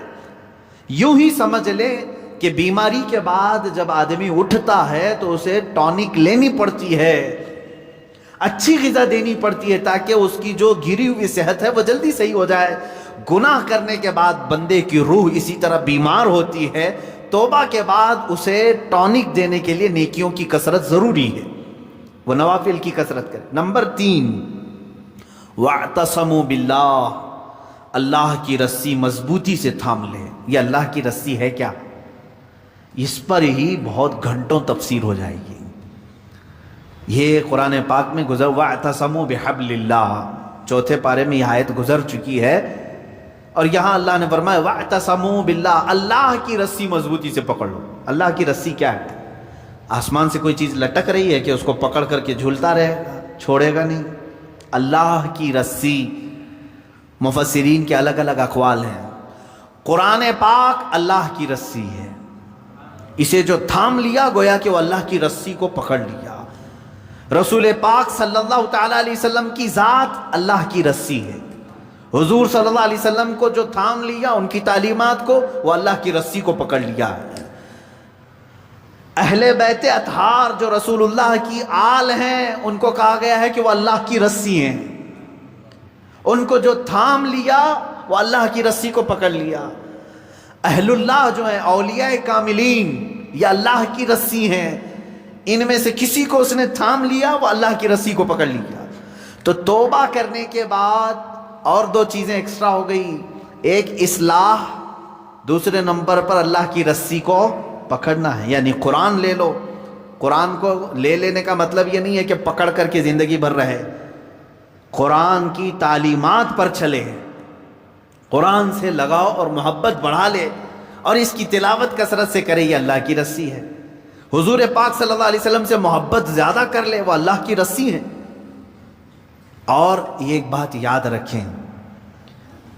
یوں ہی سمجھ لے کہ بیماری کے بعد جب آدمی اٹھتا ہے تو اسے ٹونک لینی پڑتی ہے، اچھی غذا دینی پڑتی ہے تاکہ اس کی جو گری ہوئی صحت ہے وہ جلدی صحیح ہو جائے۔ گناہ کرنے کے بعد بندے کی روح اسی طرح بیمار ہوتی ہے، توبہ کے بعد اسے ٹونک دینے کے لیے نیکیوں کی کثرت ضروری ہے، وہ نوافل کی کثرت کرے۔ نمبر 3، وَاعْتَصَمُوا بِاللَّهِ، اللہ کی رسی مضبوطی سے تھام لے۔ یہ اللہ کی رسی ہے کیا؟ اس پر ہی بہت گھنٹوں تفسیر ہو جائے گی۔ یہ قرآن پاک میں گزر وَاعْتَصَمُوا بِحَبْلِ اللَّهِ، چوتھے پارے میں یہ آیت گزر چکی ہے، اور یہاں اللہ نے فرمایا وَاعْتَصَمُوا بِاللَّهِ، اللہ کی رسی مضبوطی سے پکڑ لو۔ اللہ کی رسی کیا ہے؟ آسمان سے کوئی چیز لٹک رہی ہے کہ اس کو پکڑ کر کے جھولتا رہے گا، چھوڑے گا نہیں۔ اللہ کی رسی، مفسرین کے الگ الگ اقوال ہیں۔ قرآن پاک اللہ کی رسی ہے، اسے جو تھام لیا گویا کہ وہ اللہ کی رسی کو پکڑ لیا۔ رسول پاک صلی اللہ تعالیٰ علیہ وسلم کی ذات اللہ کی رسی ہے، حضور صلی اللہ علیہ وسلم کو جو تھام لیا، ان کی تعلیمات کو، وہ اللہ کی رسی کو پکڑ لیا ہے۔ اہل بیت اطہار جو رسول اللہ کی آل ہیں ان کو کہا گیا ہے کہ وہ اللہ کی رسی ہیں، ان کو جو تھام لیا وہ اللہ کی رسی کو پکڑ لیا۔ اہل اللہ جو ہیں اولیاء کاملین یہ اللہ کی رسی ہیں، ان میں سے کسی کو اس نے تھام لیا وہ اللہ کی رسی کو پکڑ لیا۔ تو توبہ کرنے کے بعد اور دو چیزیں ایکسٹرا ہو گئی، ایک اصلاح، دوسرے نمبر پر اللہ کی رسی کو پکڑنا ہے۔ یعنی قرآن لے لو، قرآن کو لے لینے کا مطلب یہ نہیں ہے کہ پکڑ کر کے زندگی بھر رہے، قرآن کی تعلیمات پر چلے، قرآن سے لگاؤ اور محبت بڑھا لے اور اس کی تلاوت کثرت سے کرے، یہ اللہ کی رسی ہے۔ حضور پاک صلی اللہ علیہ وسلم سے محبت زیادہ کر لے، وہ اللہ کی رسی ہے۔ اور یہ ایک بات یاد رکھیں،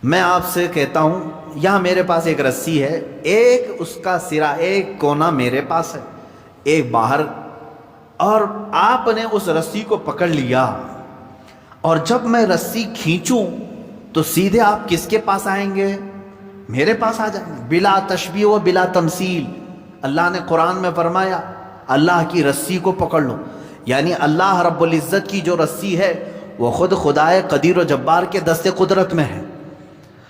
میں آپ سے کہتا ہوں یہاں میرے پاس ایک رسی ہے، ایک اس کا سرا، ایک کونا میرے پاس ہے، ایک باہر، اور آپ نے اس رسی کو پکڑ لیا اور جب میں رسی کھینچوں تو سیدھے آپ کس کے پاس آئیں گے؟ میرے پاس آ جائیں گے، بلا تشبیہ و بلا تمثیل۔ اللہ نے قرآن میں فرمایا اللہ کی رسی کو پکڑ لو، یعنی اللہ رب العزت کی جو رسی ہے وہ خود خدائے قدیر و جبار کے دست قدرت میں ہے،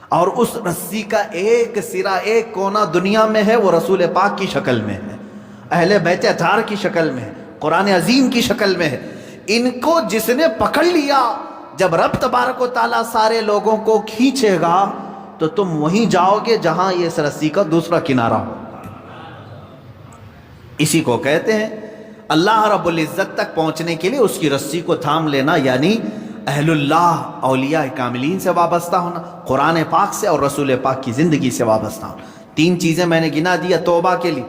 اور اس رسی کا ایک سرا، ایک کونا دنیا میں ہے، وہ رسول پاک کی شکل میں ہے، اہل بیت اطہار کی شکل میں ہے، قرآن عظیم کی شکل میں ہے۔ ان کو جس نے پکڑ لیا، جب رب تبارک و تعالیٰ سارے لوگوں کو کھینچے گا تو تم وہیں جاؤ گے جہاں یہ اس رسی کا دوسرا کنارہ ہو۔ اسی کو کہتے ہیں اللہ رب العزت تک پہنچنے کے لیے اس کی رسی کو تھام لینا، یعنی اہل اللہ اولیاء کاملین سے وابستہ ہونا، قرآن پاک سے اور رسول پاک کی زندگی سے وابستہ ہونا۔ تین چیزیں میں نے گنا دیا توبہ کے لیے۔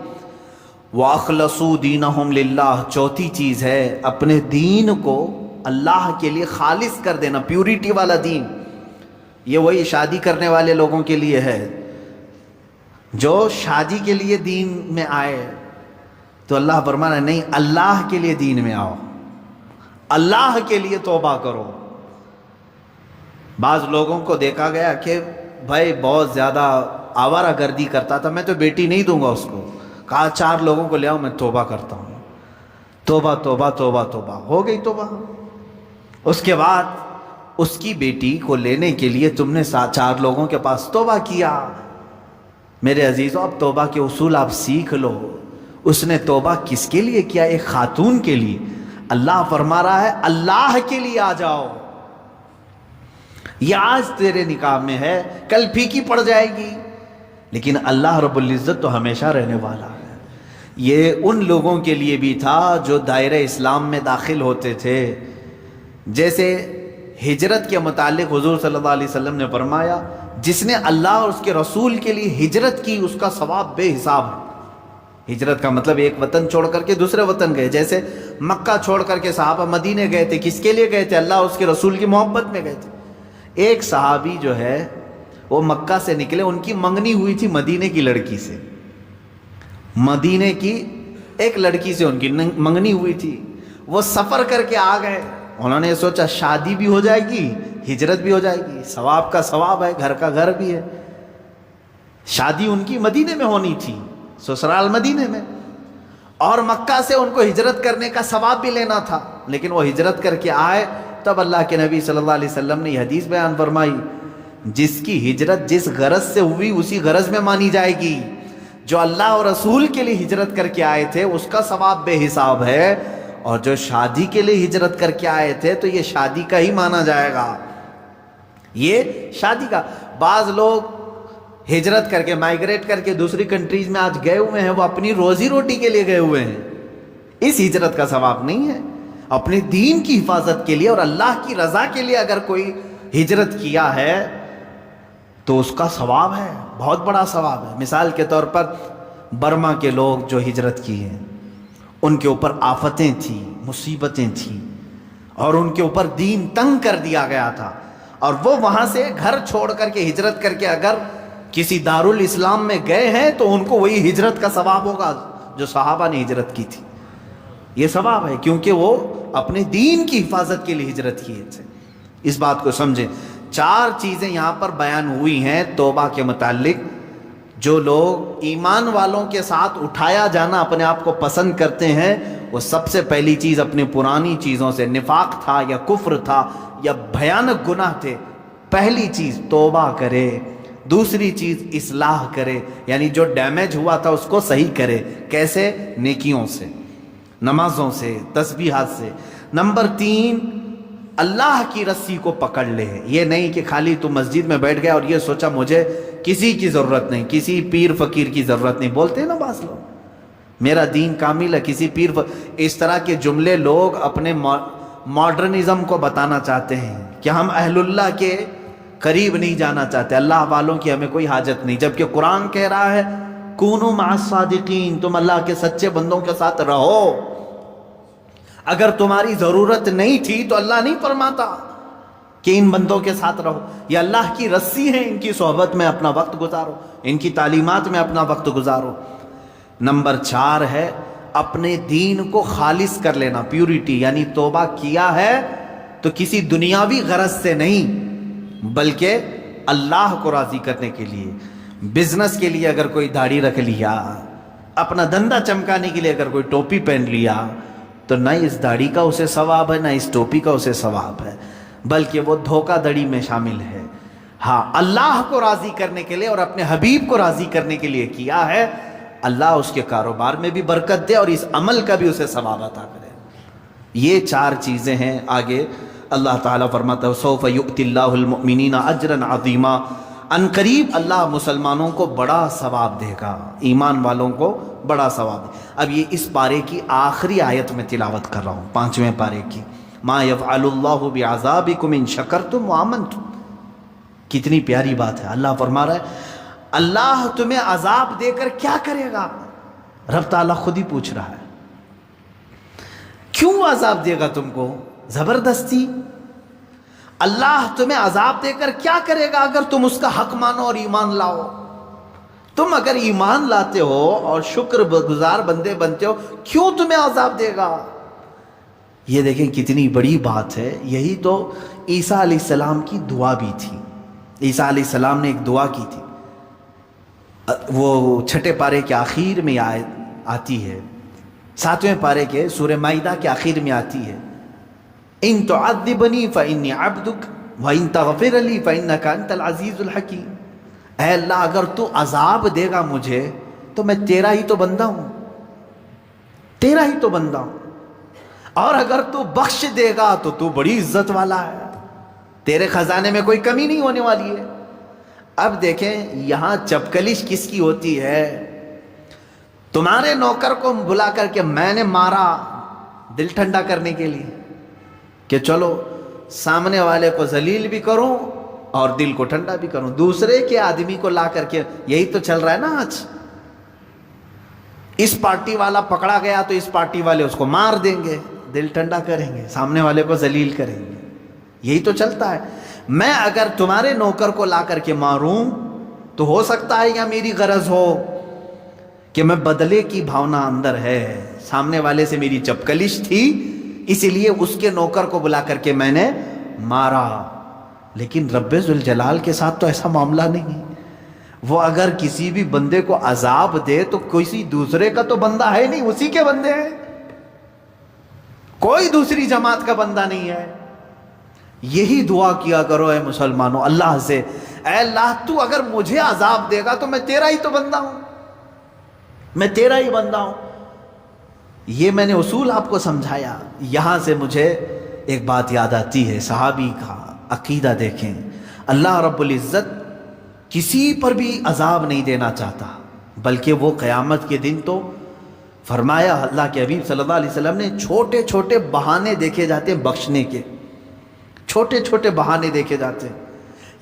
وَأَخْلَصُوا دِينَهُمْ لِلَّهِ، چوتھی چیز ہے اپنے دین کو اللہ کے لیے خالص کر دینا، پیوریٹی والا دین۔ یہ وہی شادی کرنے والے لوگوں کے لیے ہے، جو شادی کے لیے دین میں آئے تو اللہ فرمانا نہیں، اللہ کے لیے دین میں آؤ، اللہ کے لیے توبہ کرو۔ بعض لوگوں کو دیکھا گیا کہ بھائی بہت زیادہ آوارہ گردی کرتا تھا، میں تو بیٹی نہیں دوں گا اس کو، کہا 4 لوگوں کو لے آؤ میں توبہ کرتا ہوں، توبہ توبہ توبہ توبہ، ہو گئی توبہ۔ اس کے بعد اس کی بیٹی کو لینے کے لیے تم نے 4 لوگوں کے پاس توبہ کیا۔ میرے عزیزوں، اب توبہ کے اصول آپ سیکھ لو۔ اس نے توبہ کس کے لیے کیا؟ ایک خاتون کے لیے۔ اللہ فرما رہا ہے اللہ کے لیے آ جاؤ، یہ آج تیرے نکاح میں ہے، کل پھیکی پڑ جائے گی، لیکن اللہ رب العزت تو ہمیشہ رہنے والا ہے۔ یہ ان لوگوں کے لیے بھی تھا جو دائرہ اسلام میں داخل ہوتے تھے۔ جیسے ہجرت کے متعلق حضور صلی اللہ علیہ وسلم نے فرمایا جس نے اللہ اور اس کے رسول کے لیے ہجرت کی اس کا ثواب بے حساب ہے۔ ہجرت کا مطلب ایک وطن چھوڑ کر کے دوسرے وطن گئے، جیسے مکہ چھوڑ کر کے صحابہ مدینے گئے تھے، کس کے لیے گئے تھے؟ اللہ اور اس کے رسول کی محبت میں گئے تھے۔ ایک صحابی جو ہے وہ مکہ سے نکلے، ان کی منگنی ہوئی تھی مدینے کی لڑکی سے، مدینے کی ایک لڑکی سے ان کی منگنی ہوئی تھی۔ وہ سفر کر کے آ گئے، انہوں نے سوچا شادی بھی ہو جائے گی، ہجرت بھی ہو جائے گی، ثواب کا ثواب ہے، گھر کا گھر بھی ہے۔ شادی ان کی مدینے میں ہونی تھی، سسرال مدینے میں، اور مکہ سے ان کو ہجرت کرنے کا ثواب بھی لینا تھا، لیکن وہ ہجرت کر کے آئے۔ تب اللہ کے نبی صلی اللہ علیہ وسلم نے یہ حدیث بیان فرمائی، جس کی ہجرت جس غرض سے ہوئی اسی غرض میں مانی جائے گی۔ جو اللہ اور رسول کے لیے ہجرت کر کے آئے تھے اس کا ثواب بے حساب ہے، اور جو شادی کے لیے ہجرت کر کے آئے تھے تو یہ شادی کا ہی مانا جائے گا، یہ شادی کا۔ بعض لوگ ہجرت کر کے مائگریٹ کر کے دوسری کنٹریز میں آج گئے ہوئے ہیں، وہ اپنی روزی روٹی کے لیے گئے ہوئے ہیں، اس ہجرت کا ثواب نہیں ہے۔ اپنے دین کی حفاظت کے لیے اور اللہ کی رضا کے لیے اگر کوئی ہجرت کیا ہے تو اس کا ثواب ہے، بہت بڑا ثواب ہے۔ مثال کے طور پر برما کے لوگ جو ہجرت کی ہیں، ان کے اوپر آفتیں تھیں، مصیبتیں تھیں، اور ان کے اوپر دین تنگ کر دیا گیا تھا، اور وہ وہاں سے گھر چھوڑ کر کے ہجرت کر کے اگر کسی دارالاسلام میں گئے ہیں تو ان کو وہی ہجرت کا ثواب ہوگا جو صحابہ نے ہجرت کی تھی۔ یہ ثواب ہے کیونکہ وہ اپنے دین کی حفاظت کے لیے ہجرت کیے تھے۔ اس بات کو سمجھیں۔ 4 چیزیں یہاں پر بیان ہوئی ہیں توبہ کے متعلق، جو لوگ ایمان والوں کے ساتھ اٹھایا جانا اپنے آپ کو پسند کرتے ہیں، وہ سب سے پہلی چیز اپنی پرانی چیزوں سے، نفاق تھا یا کفر تھا یا بھیانک گناہ تھے، پہلی چیز توبہ کرے، دوسری چیز اصلاح کرے، یعنی جو ڈیمیج ہوا تھا اس کو صحیح کرے۔ کیسے؟ نیکیوں سے، نمازوں سے، تسبیحات سے۔ نمبر 3، اللہ کی رسی کو پکڑ لے۔ یہ نہیں کہ خالی تو مسجد میں بیٹھ گیا اور یہ سوچا مجھے کسی کی ضرورت نہیں، کسی پیر فقیر کی ضرورت نہیں، بولتے ہیں نا بعض لوگ میرا دین کامل ہے، کسی پیر اس طرح کے جملے لوگ اپنے ماڈرنزم کو بتانا چاہتے ہیں کہ ہم اہل اللہ کے قریب نہیں جانا چاہتے، اللہ والوں کی ہمیں کوئی حاجت نہیں، جبکہ قرآن کہہ رہا ہے کونوا مع الصادقین، تم اللہ کے سچے بندوں کے ساتھ رہو۔ اگر تمہاری ضرورت نہیں تھی تو اللہ نہیں فرماتا کہ ان بندوں کے ساتھ رہو، یہ اللہ کی رسی ہے، ان کی صحبت میں اپنا وقت گزارو، ان کی تعلیمات میں اپنا وقت گزارو۔ نمبر 4 ہے اپنے دین کو خالص کر لینا، پیوریٹی، یعنی توبہ کیا ہے تو کسی دنیاوی غرض سے نہیں بلکہ اللہ کو راضی کرنے کے لیے۔ بزنس کے لیے اگر کوئی داڑھی رکھ لیا، اپنا دھندا چمکانے کے لیے اگر کوئی ٹوپی پہن لیا، تو نہ اس داڑھی کا اسے ثواب ہے نہ اس ٹوپی کا اسے ثواب ہے، بلکہ وہ دھوکہ دڑی میں شامل ہے۔ ہاں، اللہ کو راضی کرنے کے لیے اور اپنے حبیب کو راضی کرنے کے لیے کیا ہے، اللہ اس کے کاروبار میں بھی برکت دے اور اس عمل کا بھی اسے ثواب عطا کرے۔ یہ 4 چیزیں ہیں۔ آگے اللہ تعالیٰ فرماتا ہے سوف یؤتی اللہ المؤمنین اجرا عظیما، ان قریب اللہ مسلمانوں کو بڑا ثواب دے گا، ایمان والوں کو بڑا ثواب دے۔ اب یہ اس پارے کی آخری آیت میں تلاوت کر رہا ہوں، 5ویں پارے کی، ما یفعل اللہ بعذابکم ان شکرتم وآمنتم۔ کتنی پیاری بات ہے، اللہ فرما رہا ہے اللہ تمہیں عذاب دے کر کیا کرے گا؟ رب تعالیٰ خود ہی پوچھ رہا ہے کیوں عذاب دے گا تم کو؟ زبردستی اللہ تمہیں عذاب دے کر کیا کرے گا اگر تم اس کا حق مانو اور ایمان لاؤ؟ تم اگر ایمان لاتے ہو اور شکر گزار بندے بنتے ہو، کیوں تمہیں عذاب دے گا؟ یہ دیکھیں کتنی بڑی بات ہے۔ یہی تو عیسیٰ علیہ السلام کی دعا بھی تھی۔ عیسیٰ علیہ السلام نے ایک دعا کی تھی، وہ 6 پارے کے آخر میں آتی ہے، 7ویں پارے کے سورہ مائدہ کے آخر میں آتی ہے، ان تعذبنی فانی عبدک وان تغفر لی فانک انت العزیز الحکیم۔ اے اللہ اگر تو عذاب دے گا مجھے تو میں تیرا ہی تو بندہ ہوں، تیرا ہی تو بندہ ہوں، اور اگر تو بخش دے گا تو تو بڑی عزت والا ہے، تیرے خزانے میں کوئی کمی نہیں ہونے والی ہے۔ اب دیکھیں یہاں چپکلش کس کی ہوتی ہے؟ تمہارے نوکر کو بلا کر کے میں نے مارا دل ٹھنڈا کرنے کے لیے کہ چلو سامنے والے کو ذلیل بھی کروں اور دل کو ٹھنڈا بھی کروں، دوسرے کے آدمی کو لا کر کے، یہی تو چل رہا ہے نا آج۔ اس پارٹی والا پکڑا گیا تو اس پارٹی والے اس کو مار دیں گے، دل ٹھنڈا کریں گے، سامنے والے کو ذلیل کریں گے، یہی تو چلتا ہے۔ میں اگر تمہارے نوکر کو لا کر کے ماروں تو ہو سکتا ہے یا میری غرض ہو کہ میں بدلے کی بھاونا اندر ہے، سامنے والے سے میری چپکلش تھی اسی لیے اس کے نوکر کو بلا کر کے میں نے مارا۔ لیکن رب ذوالجلال کے ساتھ تو ایسا معاملہ نہیں، وہ اگر کسی بھی بندے کو عذاب دے تو کسی دوسرے کا تو بندہ ہے نہیں، اسی کے بندے ہیں، کوئی دوسری جماعت کا بندہ نہیں ہے۔ یہی دعا کیا کرو اے مسلمانوں اللہ سے، اے اللہ تو اگر مجھے عذاب دے گا تو میں تیرا ہی تو بندہ ہوں، میں تیرا ہی بندہ ہوں۔ یہ میں نے اصول آپ کو سمجھایا۔ یہاں سے مجھے ایک بات یاد آتی ہے، صحابی کا عقیدہ دیکھیں، اللہ رب العزت کسی پر بھی عذاب نہیں دینا چاہتا، بلکہ وہ قیامت کے دن تو فرمایا اللہ کے حبیب صلی اللہ علیہ وسلم نے چھوٹے چھوٹے بہانے دیکھے جاتے ہیں بخشنے کے، چھوٹے چھوٹے بہانے دیکھے جاتے ہیں،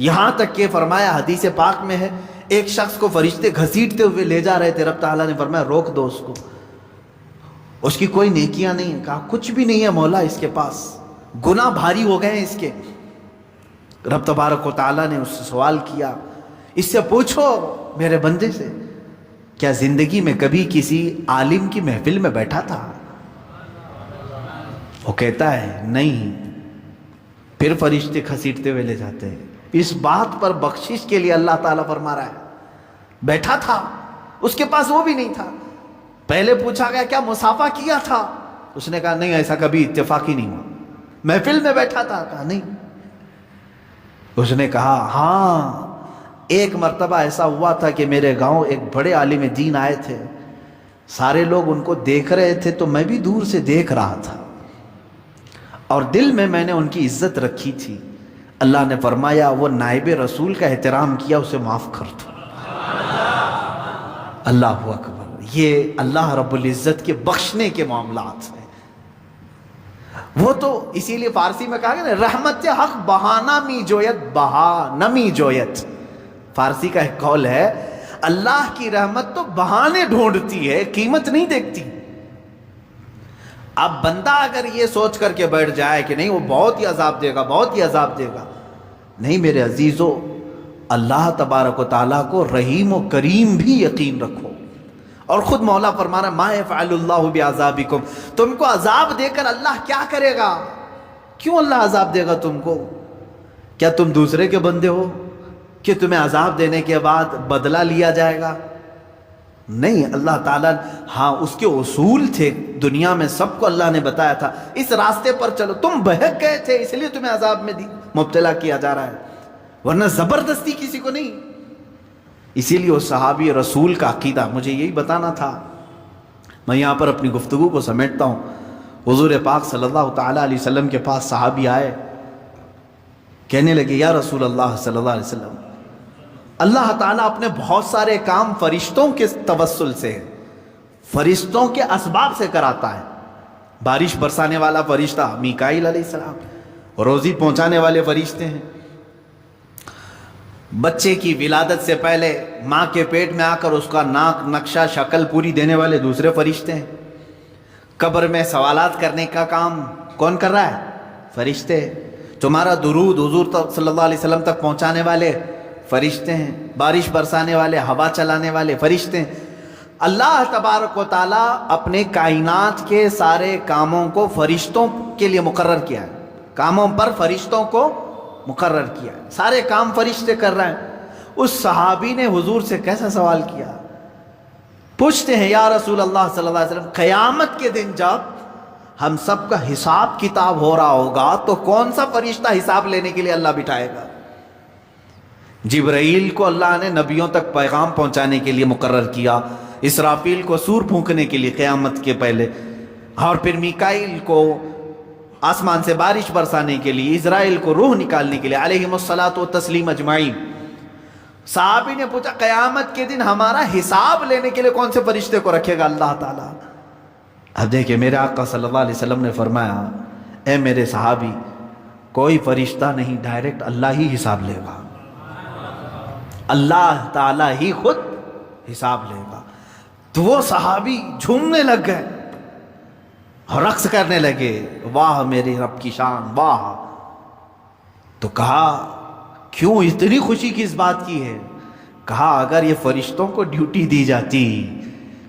یہاں تک کہ فرمایا حدیث پاک میں ہے ایک شخص کو فرشتے گھسیٹتے ہوئے لے جا رہے تھے، رب تعالیٰ نے فرمایا روک دو اس کو، اس کی کوئی نیکیاں نہیں ہیں، کہا کچھ بھی نہیں ہے مولا اس کے پاس، گناہ بھاری ہو گئے ہیں اس کے۔ رب تبارک و تعالیٰ نے اس سے سوال کیا، اس سے پوچھو میرے بندے سے کیا زندگی میں کبھی کسی عالم کی محفل میں بیٹھا تھا؟ وہ کہتا ہے نہیں، پھر فرشتے گھسیٹتے ہوئے لے جاتے ہیں۔ اس بات پر بخشش کے لیے اللہ تعالیٰ فرما رہا ہے بیٹھا تھا، اس کے پاس وہ بھی نہیں تھا. پہلے پوچھا گیا کیا مسافہ کیا تھا؟ اس نے کہا نہیں، ایسا کبھی اتفاق ہی نہیں ہوا. محفل میں بیٹھا تھا؟ کہا نہیں. اس نے کہا ہاں ایک مرتبہ ایسا ہوا تھا کہ میرے گاؤں ایک بڑے عالم دین آئے تھے، سارے لوگ ان کو دیکھ رہے تھے تو میں بھی دور سے دیکھ رہا تھا، اور دل میں نے ان کی عزت رکھی تھی. اللہ نے فرمایا وہ نائب رسول کا احترام کیا، اسے معاف کر دو. اللہ اکبر. یہ اللہ رب العزت کے بخشنے کے معاملات ہیں. وہ تو اسی لیے فارسی میں کہا گیا نا، رحمت حق بہانہ می جویت بہا نمی جویت. فارسی کا ایک قول ہے، اللہ کی رحمت تو بہانے ڈھونڈتی ہے، قیمت نہیں دیکھتی. اب بندہ اگر یہ سوچ کر کے بیٹھ جائے کہ نہیں وہ بہت ہی عذاب دے گا، بہت ہی عذاب دے گا، نہیں میرے عزیزو، اللہ تبارک و تعالیٰ کو رحیم و کریم بھی یقین رکھو. اور خود مولا فرما رہا ہے ما یفعل اللہ بعذابکم، تم کو عذاب دے کر اللہ کیا کرے گا؟ کیوں اللہ عذاب دے گا تم کو؟ کیا تم دوسرے کے بندے ہو کہ تمہیں عذاب دینے کے بعد بدلہ لیا جائے گا؟ نہیں، اللہ تعالیٰ ہاں اس کے اصول تھے دنیا میں، سب کو اللہ نے بتایا تھا اس راستے پر چلو. تم بہک گئے تھے اس لیے تمہیں عذاب میں مبتلا کیا جا رہا ہے، ورنہ زبردستی کسی کو نہیں. اسی لیے وہ صحابی رسول کا عقیدہ مجھے یہی بتانا تھا. میں یہاں پر اپنی گفتگو کو سمیٹتا ہوں. حضور پاک صلی اللہ تعالیٰ علیہ وسلم کے پاس صحابی آئے، کہنے لگے یا رسول اللہ صلی اللہ علیہ وسلم، اللہ تعالیٰ اپنے بہت سارے کام فرشتوں کے توسل سے، فرشتوں کے اسباب سے کراتا ہے. بارش برسانے والا فرشتہ میکائیل علیہ السلام، روزی پہنچانے والے فرشتے ہیں، بچے کی ولادت سے پہلے ماں کے پیٹ میں آ کر اس کا ناک نقشہ شکل پوری دینے والے دوسرے فرشتے ہیں، قبر میں سوالات کرنے کا کام کون کر رہا ہے؟ فرشتے. تمہارا درود حضور صلی اللہ علیہ وسلم تک پہنچانے والے فرشتے ہیں، بارش برسانے والے، ہوا چلانے والے فرشتے ہیں. اللہ تبارک و تعالیٰ اپنے کائنات کے سارے کاموں کو فرشتوں کے لیے مقرر کیا ہے، کاموں پر فرشتوں کو مقرر کیا ہے، سارے کام فرشتے کر رہے ہیں. اس صحابی نے حضور سے کیسا سوال کیا؟ پوچھتے ہیں یا رسول اللہ صلی اللہ علیہ وسلم، قیامت کے دن جب ہم سب کا حساب کتاب ہو رہا ہوگا تو کون سا فرشتہ حساب لینے کے لیے اللہ بٹھائے گا؟ جبرائیل کو اللہ نے نبیوں تک پیغام پہنچانے کے لیے مقرر کیا، اسرافیل کو سور پھونکنے کے لیے قیامت کے پہلے، اور پھر میکائیل کو آسمان سے بارش برسانے کے لیے، اسرائیل کو روح نکالنے کے لیے، علیہم الصلاۃ والتسلیم اجمعین. صحابی نے پوچھا قیامت کے دن ہمارا حساب لینے کے لیے کون سے فرشتے کو رکھے گا اللہ تعالیٰ؟ اب دیکھیں میرے آقا صلی اللہ علیہ وسلم نے فرمایا اے میرے صحابی، کوئی فرشتہ نہیں، ڈائریکٹ اللہ ہی حساب لے گا، اللہ تعالیٰ ہی خود حساب لے گا. تو وہ صحابی جھومنے لگ گئے، رقص کرنے لگے، واہ میرے رب کی شان، واہ. تو کہا کیوں اتنی خوشی کی اس بات کی ہے؟ کہا اگر یہ فرشتوں کو ڈیوٹی دی جاتی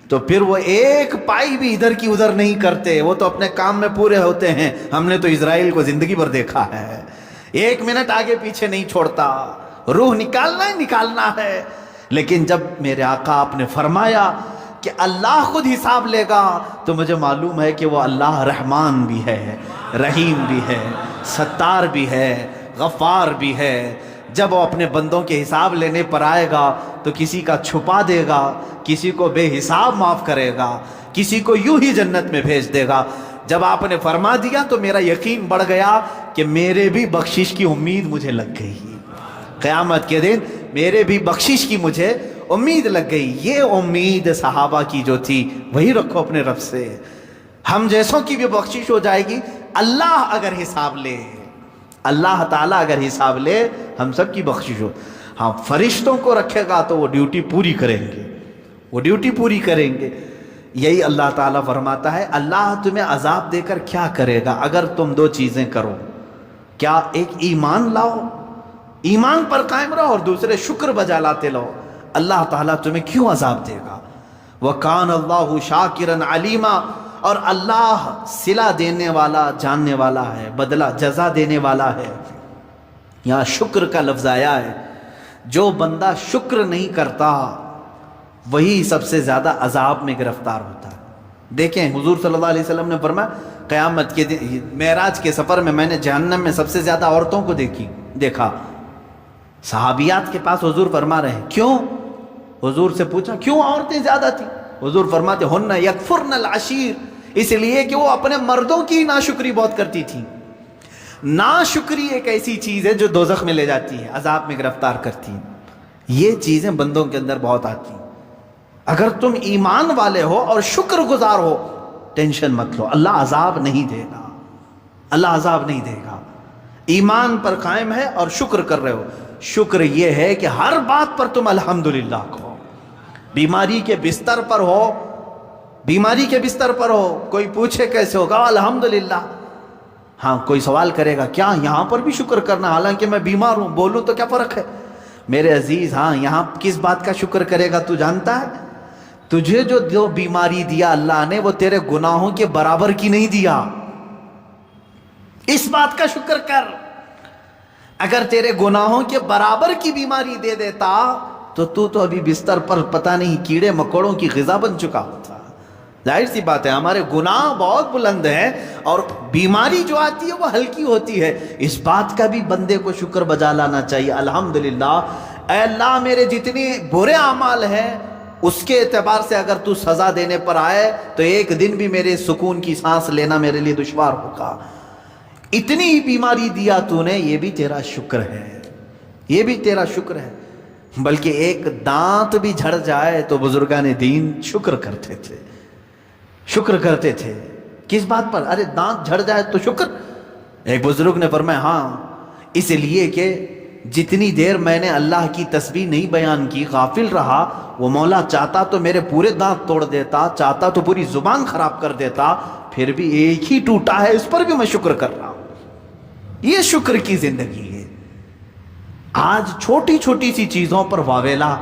تو پھر وہ ایک پائی بھی ادھر کی ادھر نہیں کرتے، وہ تو اپنے کام میں پورے ہوتے ہیں. ہم نے تو اسرائیل کو زندگی بھر دیکھا ہے، ایک منٹ آگے پیچھے نہیں چھوڑتا، روح نکالنا ہی نکالنا ہے. لیکن جب میرے آقا آپ نے فرمایا کہ اللہ خود حساب لے گا تو مجھے معلوم ہے کہ وہ اللہ رحمان بھی ہے، رحیم بھی ہے، ستار بھی ہے، غفار بھی ہے. جب وہ اپنے بندوں کے حساب لینے پر آئے گا تو کسی کا چھپا دے گا، کسی کو بے حساب معاف کرے گا، کسی کو یوں ہی جنت میں بھیج دے گا. جب آپ نے فرما دیا تو میرا یقین بڑھ گیا کہ میرے بھی بخشش کی امید مجھے لگ گئی، قیامت کے دن میرے بھی بخشش کی مجھے امید لگ گئی. یہ امید صحابہ کی جو تھی وہی رکھو اپنے رب سے. ہم جیسوں کی بھی بخشش ہو جائے گی، اللہ اگر حساب لے، اللہ تعالیٰ اگر حساب لے ہم سب کی بخشش ہو. ہاں فرشتوں کو رکھے گا تو وہ ڈیوٹی پوری کریں گے، وہ ڈیوٹی پوری کریں گے. یہی اللہ تعالیٰ فرماتا ہے اللہ تمہیں عذاب دے کر کیا کرے گا اگر تم دو چیزیں کرو. کیا ایک ایمان لاؤ، ایمان پر قائم رہو، اور دوسرے شکر بجا لاتے لو. اللہ تعالیٰ تمہیں کیوں عذاب دے گا؟ وَكَانَ اللَّهُ شَاكِرًا عَلِيمًا، اور اللہ صلہ دینے والا، جاننے والا ہے، بدلہ جزا دینے والا ہے. یہاں شکر کا لفظ آیا ہے. جو بندہ شکر نہیں کرتا وہی سب سے زیادہ عذاب میں گرفتار ہوتا ہے۔ دیکھیں حضور صلی اللہ علیہ وسلم نے فرمایا قیامت کے دن معراج کے سفر میں نے جہنم میں سب سے زیادہ عورتوں کو دیکھا۔ صحابیات کے پاس حضور فرما رہے ہیں کیوں؟ حضور سے پوچھا کیوں عورتیں زیادہ تھیں؟ حضور فرماتے ہن یکفرن العشیر، اس لیے کہ وہ اپنے مردوں کی ناشکری بہت کرتی تھیں۔ ناشکری ایک ایسی چیز ہے جو دوزخ میں لے جاتی ہے، عذاب میں گرفتار کرتی ہے۔ یہ چیزیں بندوں کے اندر بہت آتی ہیں۔ اگر تم ایمان والے ہو اور شکر گزار ہو ٹینشن مت لو، اللہ عذاب نہیں دے گا، اللہ عذاب نہیں دے گا۔ ایمان پر قائم ہے اور شکر کر رہے ہو۔ شکر یہ ہے کہ ہر بات پر تم الحمدللہ کہو۔ بیماری کے بستر پر ہو، بیماری کے بستر پر ہو، کوئی پوچھے کیسے ہوگا الحمدللہ۔ ہاں کوئی سوال کرے گا کیا یہاں پر بھی شکر کرنا، حالانکہ میں بیمار ہوں، بولوں تو کیا فرق ہے؟ میرے عزیز ہاں یہاں کس بات کا شکر کرے گا تو جانتا ہے؟ تجھے جو بیماری دیا اللہ نے وہ تیرے گناہوں کے برابر کی نہیں دیا، اس بات کا شکر کر۔ اگر تیرے گناہوں کے برابر کی بیماری دے دیتا تو ابھی بستر پر پتہ نہیں کیڑے مکوڑوں کی غذا بن چکا ہوتا۔ ظاہر سی بات ہے ہمارے گناہ بہت بلند ہیں اور بیماری جو آتی ہے وہ ہلکی ہوتی ہے۔ اس بات کا بھی بندے کو شکر بجا لانا چاہیے، الحمدللہ اے اللہ میرے جتنے برے اعمال ہیں اس کے اعتبار سے اگر تو سزا دینے پر آئے تو ایک دن بھی میرے سکون کی سانس لینا میرے لیے دشوار ہوگا۔ اتنی بیماری دیا تو نے، یہ بھی تیرا شکر ہے، یہ بھی تیرا شکر ہے۔ بلکہ ایک دانت بھی جھڑ جائے تو بزرگان دین شکر کرتے تھے، شکر کرتے تھے۔ کس بات پر؟ ارے دانت جھڑ جائے تو شکر۔ ایک بزرگ نے فرمایا ہاں اس لیے کہ جتنی دیر میں نے اللہ کی تسبیح نہیں بیان کی، غافل رہا، وہ مولا چاہتا تو میرے پورے دانت توڑ دیتا، چاہتا تو پوری زبان خراب کر دیتا، پھر بھی ایک ہی ٹوٹا ہے، اس پر بھی میں شکر کر رہا ہوں۔ یہ شکر کی زندگی ہے۔ آج چھوٹی چھوٹی سی چیزوں پر واویلا،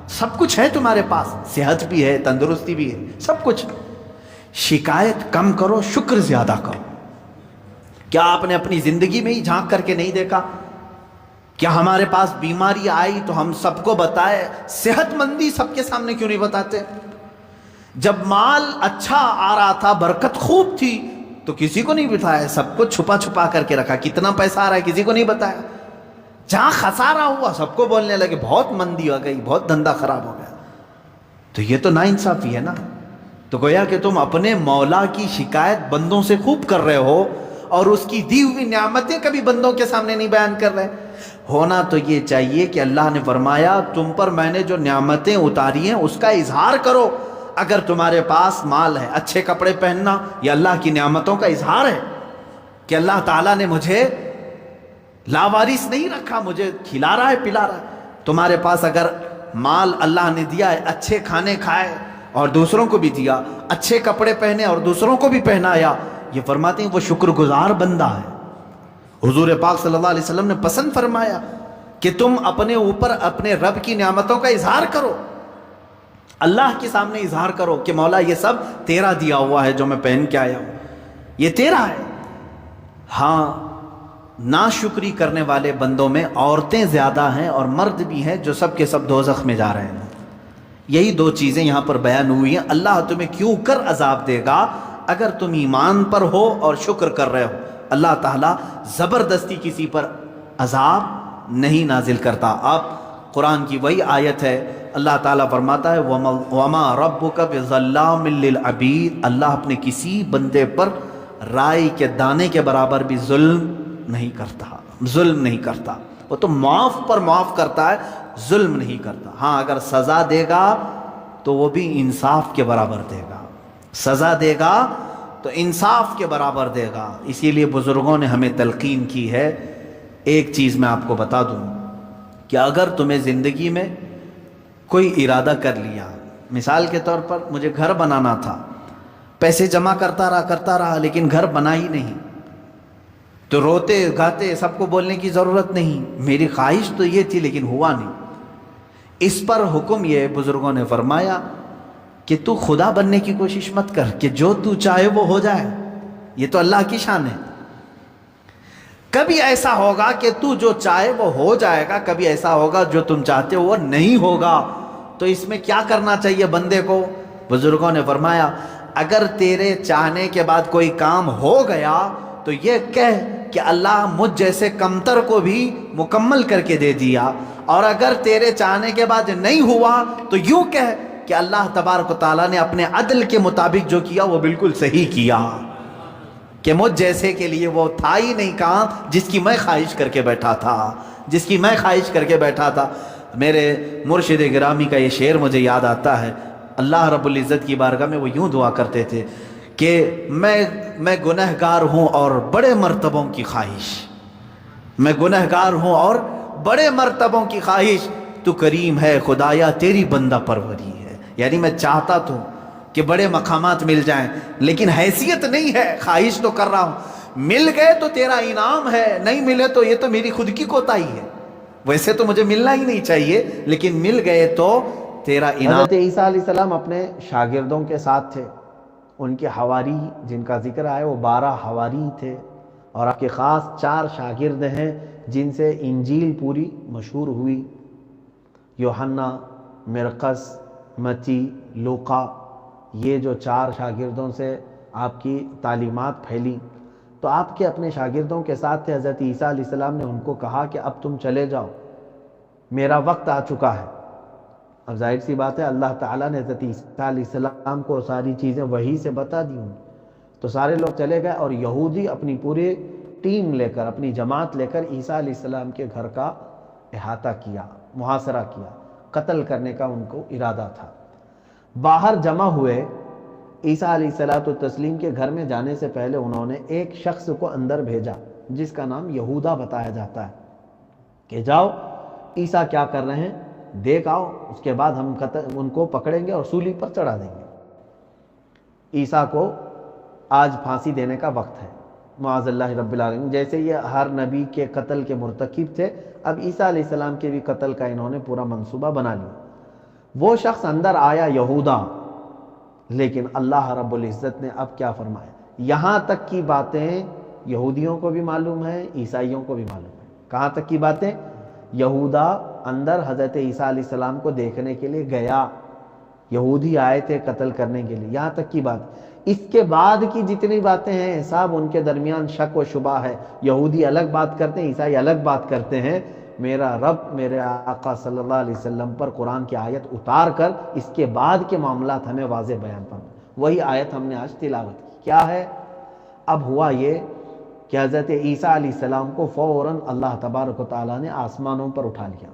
سب کچھ ہے تمہارے پاس، صحت بھی ہے، تندرستی بھی ہے، سب کچھ۔ شکایت کم کرو، شکر زیادہ کرو۔ کیا آپ نے اپنی زندگی میں ہی جھانک کر کے نہیں دیکھا؟ کیا ہمارے پاس بیماری آئی تو ہم سب کو بتائے؟ صحت مندی سب کے سامنے کیوں نہیں بتاتے؟ جب مال اچھا آ رہا تھا، برکت خوب تھی تو کسی کو نہیں بتایا، سب کو چھپا چھپا کر کے رکھا۔ کتنا پیسہ آ رہا ہے کسی کو نہیں بتایا۔ جہاں خسارہ ہوا سب کو بولنے لگے بہت مندی ہو گئی، بہت دھندا خراب ہو گیا۔ تو یہ تو ناانصافی ہے نا۔ تو گویا کہ تم اپنے مولا کی شکایت بندوں سے خوب کر رہے ہو اور اس کی دی ہوئی نعمتیں کبھی بندوں کے سامنے نہیں بیان کر رہے۔ ہونا تو یہ چاہیے کہ اللہ نے فرمایا تم پر میں نے جو نعمتیں اتاری ہیں اس کا اظہار کرو۔ اگر تمہارے پاس مال ہے، اچھے کپڑے پہننا یہ اللہ کی نعمتوں کا اظہار ہے کہ اللہ تعالیٰ نے مجھے لاوارث نہیں رکھا، مجھے کھلا رہا ہے، پلا رہا ہے۔ تمہارے پاس اگر مال اللہ نے دیا ہے، اچھے کھانے کھائے اور دوسروں کو بھی دیا، اچھے کپڑے پہنے اور دوسروں کو بھی پہنایا، یہ فرماتے ہیں وہ شکر گزار بندہ ہے۔ حضور پاک صلی اللہ علیہ وسلم نے پسند فرمایا کہ تم اپنے اوپر اپنے رب کی نعمتوں کا اظہار کرو، اللہ کے سامنے اظہار کرو کہ مولا یہ سب تیرا دیا ہوا ہے، جو میں پہن کے آیا ہوں یہ تیرا ہے۔ ہاں ناشکری کرنے والے بندوں میں عورتیں زیادہ ہیں اور مرد بھی ہیں جو سب کے سب دوزخ میں جا رہے ہیں۔ یہی دو چیزیں یہاں پر بیان ہوئی ہیں۔ اللہ تمہیں کیوں کر عذاب دے گا؟ اگر تم ایمان پر ہو اور شکر کر رہے ہو۔ اللہ تعالیٰ زبردستی کسی پر عذاب نہیں نازل کرتا۔ آپ قرآن کی وہی آیت ہے، اللہ تعالیٰ فرماتا ہے وَمَا رَبُّكَ بِظَلَّامٍ لِّلْعَبِيدِ، اللہ اپنے کسی بندے پر رائی کے دانے کے برابر بھی ظلم نہیں کرتا، ظلم نہیں کرتا۔ وہ تو معاف پر معاف کرتا ہے، ظلم نہیں کرتا۔ ہاں اگر سزا دے گا تو وہ بھی انصاف کے برابر دے گا، سزا دے گا تو انصاف کے برابر دے گا۔ اسی لیے بزرگوں نے ہمیں تلقین کی ہے۔ ایک چیز میں آپ کو بتا دوں کہ اگر تمہیں زندگی میں کوئی ارادہ کر لیا، مثال کے طور پر مجھے گھر بنانا تھا، پیسے جمع کرتا رہا لیکن گھر بنا ہی نہیں، تو روتے گاتے سب کو بولنے کی ضرورت نہیں، میری خواہش تو یہ تھی لیکن ہوا نہیں۔ اس پر حکم یہ بزرگوں نے فرمایا کہ تو خدا بننے کی کوشش مت کر کہ جو تو چاہے وہ ہو جائے، یہ تو اللہ کی شان ہے۔ کبھی ایسا ہوگا کہ تو جو چاہے وہ ہو جائے گا، کبھی ایسا ہوگا جو تم چاہتے ہو وہ نہیں ہوگا۔ تو اس میں کیا کرنا چاہیے بندے کو؟ بزرگوں نے فرمایا اگر تیرے چاہنے کے بعد کوئی کام ہو گیا تو یہ کہہ کہ اللہ مجھ جیسے کمتر کو بھی مکمل کر کے دے دیا، اور اگر تیرے چاہنے کے بعد نہیں ہوا تو یوں کہہ کہ اللہ تبارک و تعالیٰ نے اپنے عدل کے مطابق جو کیا وہ بالکل صحیح کیا، کہ مجھ جیسے کے لیے وہ تھا ہی نہیں کام جس کی میں خواہش کر کے بیٹھا تھا، جس کی میں خواہش کر کے بیٹھا تھا۔ میرے مرشد گرامی کا یہ شعر مجھے یاد آتا ہے، اللہ رب العزت کی بارگاہ میں وہ یوں دعا کرتے تھے کہ میں گنہگار ہوں اور بڑے مرتبوں کی خواہش، میں گنہگار ہوں اور بڑے مرتبوں کی خواہش، تو کریم ہے خدایا تیری بندہ پروری ہے۔ یعنی میں چاہتا تو کہ بڑے مقامات مل جائیں، لیکن حیثیت نہیں ہے، خواہش تو کر رہا ہوں، مل گئے تو تیرا انعام ہے، نہیں ملے تو یہ تو میری خود کی کوتاہی ہے، ویسے تو مجھے ملنا ہی نہیں چاہیے، لیکن مل گئے تو تیرا انعام۔ حضرت عیسیٰ علیہ السلام اپنے شاگردوں کے ساتھ تھے، ان کے حواری جن کا ذکر آیا وہ 12 حواری تھے، اور آپ کے خاص 4 شاگرد ہیں جن سے انجیل پوری مشہور ہوئی، یوحنا، مرقس، متی، لوقا، یہ جو 4 شاگردوں سے آپ کی تعلیمات پھیلی۔ تو آپ کے اپنے شاگردوں کے ساتھ تھے، حضرت عیسیٰ علیہ السلام نے ان کو کہا کہ اب تم چلے جاؤ، میرا وقت آ چکا ہے۔ اب ظاہر سی بات ہے اللہ تعالیٰ نے حضرت عیسیٰ علیہ السلام کو ساری چیزیں وحی سے بتا دی، تو سارے لوگ چلے گئے، اور یہودی اپنی پوری ٹیم لے کر، اپنی جماعت لے کر عیسیٰ علیہ السلام کے گھر کا احاطہ کیا، محاصرہ کیا، قتل کرنے کا ان کو ارادہ تھا۔ باہر جمع ہوئے، عیسیٰ علیہ السلام کے گھر میں جانے سے پہلے انہوں نے ایک شخص کو اندر بھیجا جس کا نام یہودا بتایا جاتا ہے، کہ جاؤ عیسیٰ کیا کر رہے ہیں دیکھ آؤ، اس کے بعد ہم ان کو پکڑیں گے اور سولی پر چڑھا دیں گے۔ عیسیٰ کو آج پھانسی دینے کا وقت ہے، معاذ اللہ رب العالمین، جیسے یہ ہر نبی کے قتل کے مرتکب تھے، اب عیسیٰ علیہ السلام کے بھی قتل کا انہوں نے پورا منصوبہ بنا لیا۔ وہ شخص اندر آیا یہودا، لیکن اللہ رب العزت نے اب کیا فرمایا، یہاں تک کی باتیں یہودیوں کو بھی معلوم ہے، عیسائیوں کو بھی معلوم ہے۔ کہاں تک کی باتیں؟ یہودا اندر حضرت عیسیٰ علیہ السلام کو دیکھنے کے لیے گیا، یہودی آئے تھے قتل کرنے کے لیے، یہاں تک کی بات۔ اس کے بعد کی جتنی باتیں ہیں سب ان کے درمیان شک و شبہ ہے، یہودی الگ بات کرتے ہیں، عیسائی الگ بات کرتے ہیں۔ میرا رب میرے آقا صلی اللہ علیہ وسلم پر قرآن کی آیت اتار کر اس کے بعد کے معاملات ہمیں واضح بیان فرمائے، وہی آیت ہم نے آج تلاوت کی۔ کیا ہے؟ اب ہوا یہ کہ حضرت عیسیٰ علیہ السلام کو فوراً اللہ تبارک و تعالیٰ نے آسمانوں پر اٹھا لیا۔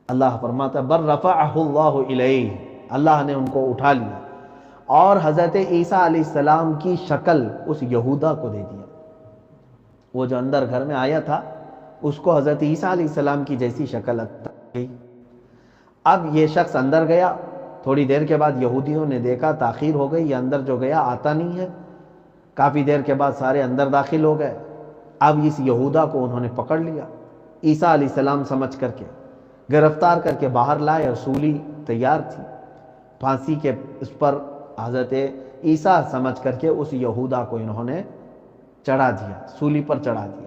اللہ فرماتا ہے بر رفعہ اللہ الیہ، اللہ نے ان کو اٹھا لیا اور حضرت عیسیٰ علیہ السلام کی شکل اس یہودا کو دے دیا۔ وہ جو اندر گھر میں آیا تھا اس کو حضرت عیسیٰ علیہ السلام کی جیسی شکل عطا کی۔ اب یہ شخص اندر گیا، تھوڑی دیر کے بعد یہودیوں نے دیکھا تاخیر ہو گئی، یہ اندر جو گیا آتا نہیں ہے، کافی دیر کے بعد سارے اندر داخل ہو گئے۔ اب اس یہودا کو انہوں نے پکڑ لیا، عیسیٰ علیہ السلام سمجھ کر کے گرفتار کر کے باہر لائے، اور سولی تیار تھی، پھانسی کے اس پر حضرت عیسیٰ سمجھ کر کے اس یہودا کو انہوں نے چڑھا دیا، سولی پر چڑھا دیا،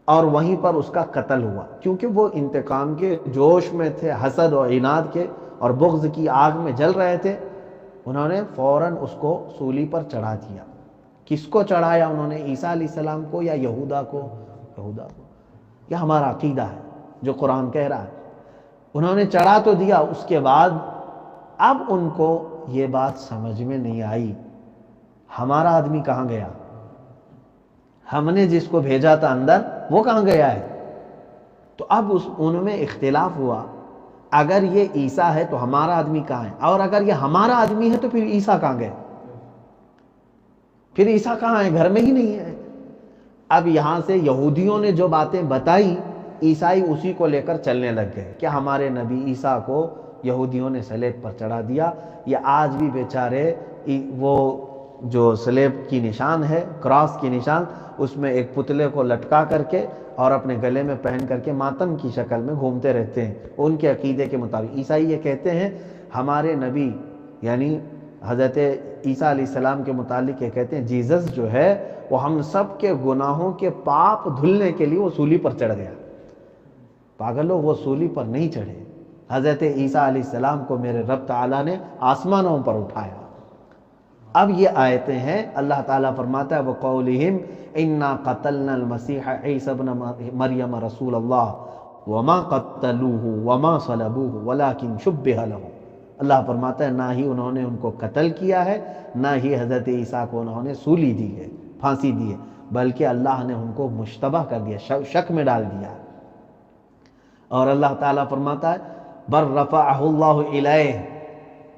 اور وہیں پر اس کا قتل ہوا۔ کیونکہ وہ انتقام کے جوش میں تھے، حسد اور عناد کے اور بغض کی آگ میں جل رہے تھے، انہوں نے فوراً اس کو سولی پر چڑھا دیا۔ کس کو چڑھایا انہوں نے؟ عیسیٰ علیہ السلام کو یا یہودا کو؟ یہودا کو۔ یہ ہمارا عقیدہ ہے جو قرآن کہہ رہا ہے۔ انہوں نے چڑھا تو دیا، اس کے بعد اب ان کو یہ بات سمجھ میں نہیں آئی، ہمارا آدمی کہاں گیا؟ ہم نے جس کو بھیجا تھا اندر وہ کہاں گیا ہے؟ تو اب ان میں اختلاف ہوا، اگر یہ عیسیٰ ہے تو ہمارا آدمی کہاں ہے، اور اگر یہ ہمارا آدمی ہے تو پھر عیسیٰ کہاں گئے؟ پھر عیسیٰ کہاں ہے؟ گھر میں ہی نہیں ہے۔ اب یہاں سے یہودیوں نے جو باتیں بتائی، عیسائی اسی کو لے کر چلنے لگ گئے کہ ہمارے نبی عیسیٰ کو یہودیوں نے سلیب پر چڑھا دیا۔ یہ آج بھی بیچارے وہ جو سلیب کی نشان ہے، کراس کی نشان، اس میں ایک پتلے کو لٹکا کر کے اور اپنے گلے میں پہن کر کے ماتم کی شکل میں گھومتے رہتے ہیں ان کے عقیدے کے مطابق۔ عیسائی یہ کہتے ہیں ہمارے نبی یعنی حضرت عیسیٰ علیہ السلام کے متعلق یہ کہتے ہیں جیزس جو ہے وہ ہم سب کے گناہوں کے پاپ دھلنے کے لیے وہ سولی پر چڑھ گیا۔ پاگلو، وہ سولی پر نہیں چڑھے، حضرت عیسیٰ علیہ السلام کو میرے رب تعالیٰ نے آسمانوں پر اٹھایا۔ اب یہ آیتیں ہیں، اللہ تعالیٰ فرماتا ہے وَقَوْلِهِمْ إِنَّا قَتَلْنَا الْمَسِيحَ عِيسَى ابْنَ مَرْيَمَ رَسُولَ اللَّهِ وَمَا قَتَّلُوهُ وَمَا صَلَبُوهُ وَلَكِنْ شُبِّهَ لَهُمْ۔ اللہ فرماتا ہے نہ ہی انہوں نے ان کو قتل کیا ہے، نہ ہی حضرت عیسیٰ کو انہوں نے سولی دی ہے، پھانسی دی ہے، بلکہ اللہ نے ان کو مشتبہ کر دیا، شک میں ڈال دیا۔ اور اللہ تعالیٰ فرماتا ہے بر رفعہ اللہ الیہ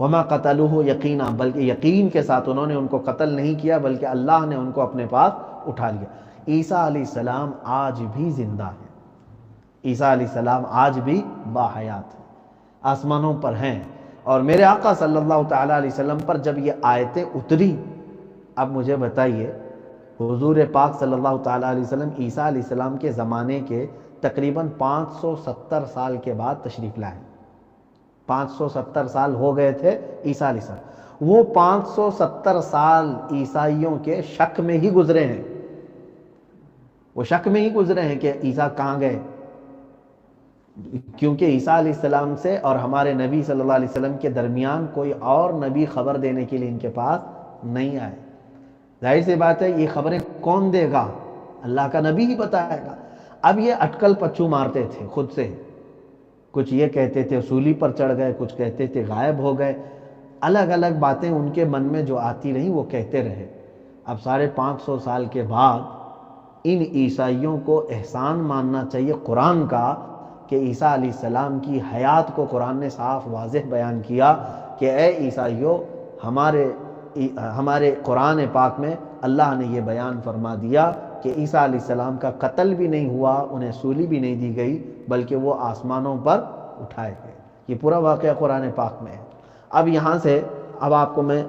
وما قتلوہ یقینا، بلکہ یقین کے ساتھ انہوں نے ان کو قتل نہیں کیا بلکہ اللہ نے ان کو اپنے پاس اٹھا لیا۔ عیسیٰ علیہ السلام آج بھی زندہ ہیں، عیسیٰ علیہ السلام آج بھی باحیات ہیں، آسمانوں پر ہیں۔ اور میرے آقا صلی اللہ تعالیٰ علیہ وسلم پر جب یہ آیتیں اتری، اب مجھے بتائیے حضور پاک صلی اللہ تعالیٰ علیہ وسلم عیسیٰ علیہ السلام کے زمانے کے تقریباً 570 سال کے بعد تشریف لائے، 570 سال ہو گئے تھے عیسیٰ علیہ السلام، وہ 570 سال عیسائیوں کے شک میں ہی گزرے ہیں، وہ شک میں ہی گزرے ہیں کہ عیسیٰ کہاں گئے، کیونکہ عیسیٰ علیہ السلام سے اور ہمارے نبی صلی اللہ علیہ وسلم کے درمیان کوئی اور نبی خبر دینے کے لیے ان کے پاس نہیں آئے۔ ظاہر سی بات ہے یہ خبریں کون دے گا؟ اللہ کا نبی ہی بتائے گا۔ اب یہ اٹکل پچو مارتے تھے خود سے، کچھ یہ کہتے تھے سولی پر چڑھ گئے، کچھ کہتے تھے غائب ہو گئے، الگ الگ باتیں ان کے من میں جو آتی رہیں وہ کہتے رہے۔ اب 550 سال کے بعد ان عیسائیوں کو احسان ماننا چاہیے قرآن کا کہ عیسیٰ علیہ السلام کی حیات کو قرآن نے صاف واضح بیان کیا کہ اے عیسائیوں، ہمارے قرآن پاک میں اللہ نے یہ بیان فرما دیا کہ عیسیٰ علیہ السلام کا قتل بھی نہیں ہوا، انہیں سولی بھی نہیں دی گئی، بلکہ وہ آسمانوں پر اٹھائے گئے۔ یہ پورا واقعہ قرآن پاک میں ہے۔ اب یہاں سے اب آپ کو میں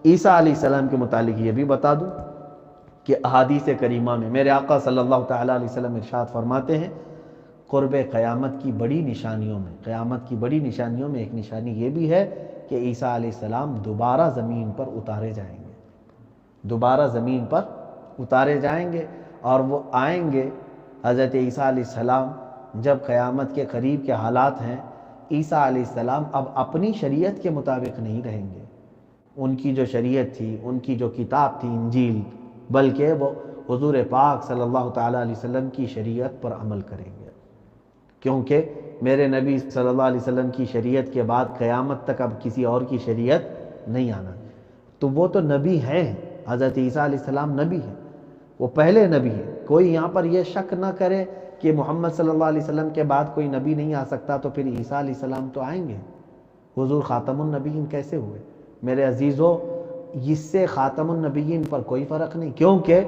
عیسیٰ علیہ السلام کے متعلق یہ بھی بتا دوں کہ احادیث کریمہ میں میرے آقا صلی اللہ تعالیٰ علیہ وسلم ارشاد فرماتے ہیں قرب قیامت کی بڑی نشانیوں میں، قیامت کی بڑی نشانیوں میں ایک نشانی یہ بھی ہے کہ عیسیٰ علیہ السلام دوبارہ زمین پر اتارے جائیں گے، دوبارہ زمین پر اتارے جائیں گے، اور وہ آئیں گے۔ حضرت عیسیٰ علیہ السلام جب قیامت کے قریب کے حالات ہیں، عیسیٰ علیہ السلام اب اپنی شریعت کے مطابق نہیں رہیں گے، ان کی جو شریعت تھی، ان کی جو کتاب تھی انجیل، بلکہ وہ حضور پاک صلی اللہ تعالیٰ علیہ وسلم کی شریعت پر عمل کریں گے، کیونکہ میرے نبی صلی اللہ علیہ وسلم کی شریعت کے بعد قیامت تک اب کسی اور کی شریعت نہیں آنا۔ تو وہ تو نبی ہیں، حضرت عیسیٰ علیہ السلام نبی ہیں، وہ پہلے نبی ہیں۔ کوئی یہاں پر یہ شک نہ کرے کہ محمد صلی اللہ علیہ وسلم کے بعد کوئی نبی نہیں آ سکتا، تو پھر عیسیٰ علیہ السلام تو آئیں گے۔ حضور خاتم النبیین کیسے ہوئے؟ میرے عزیزو، اس سے خاتم النبیین پر کوئی فرق نہیں، کیونکہ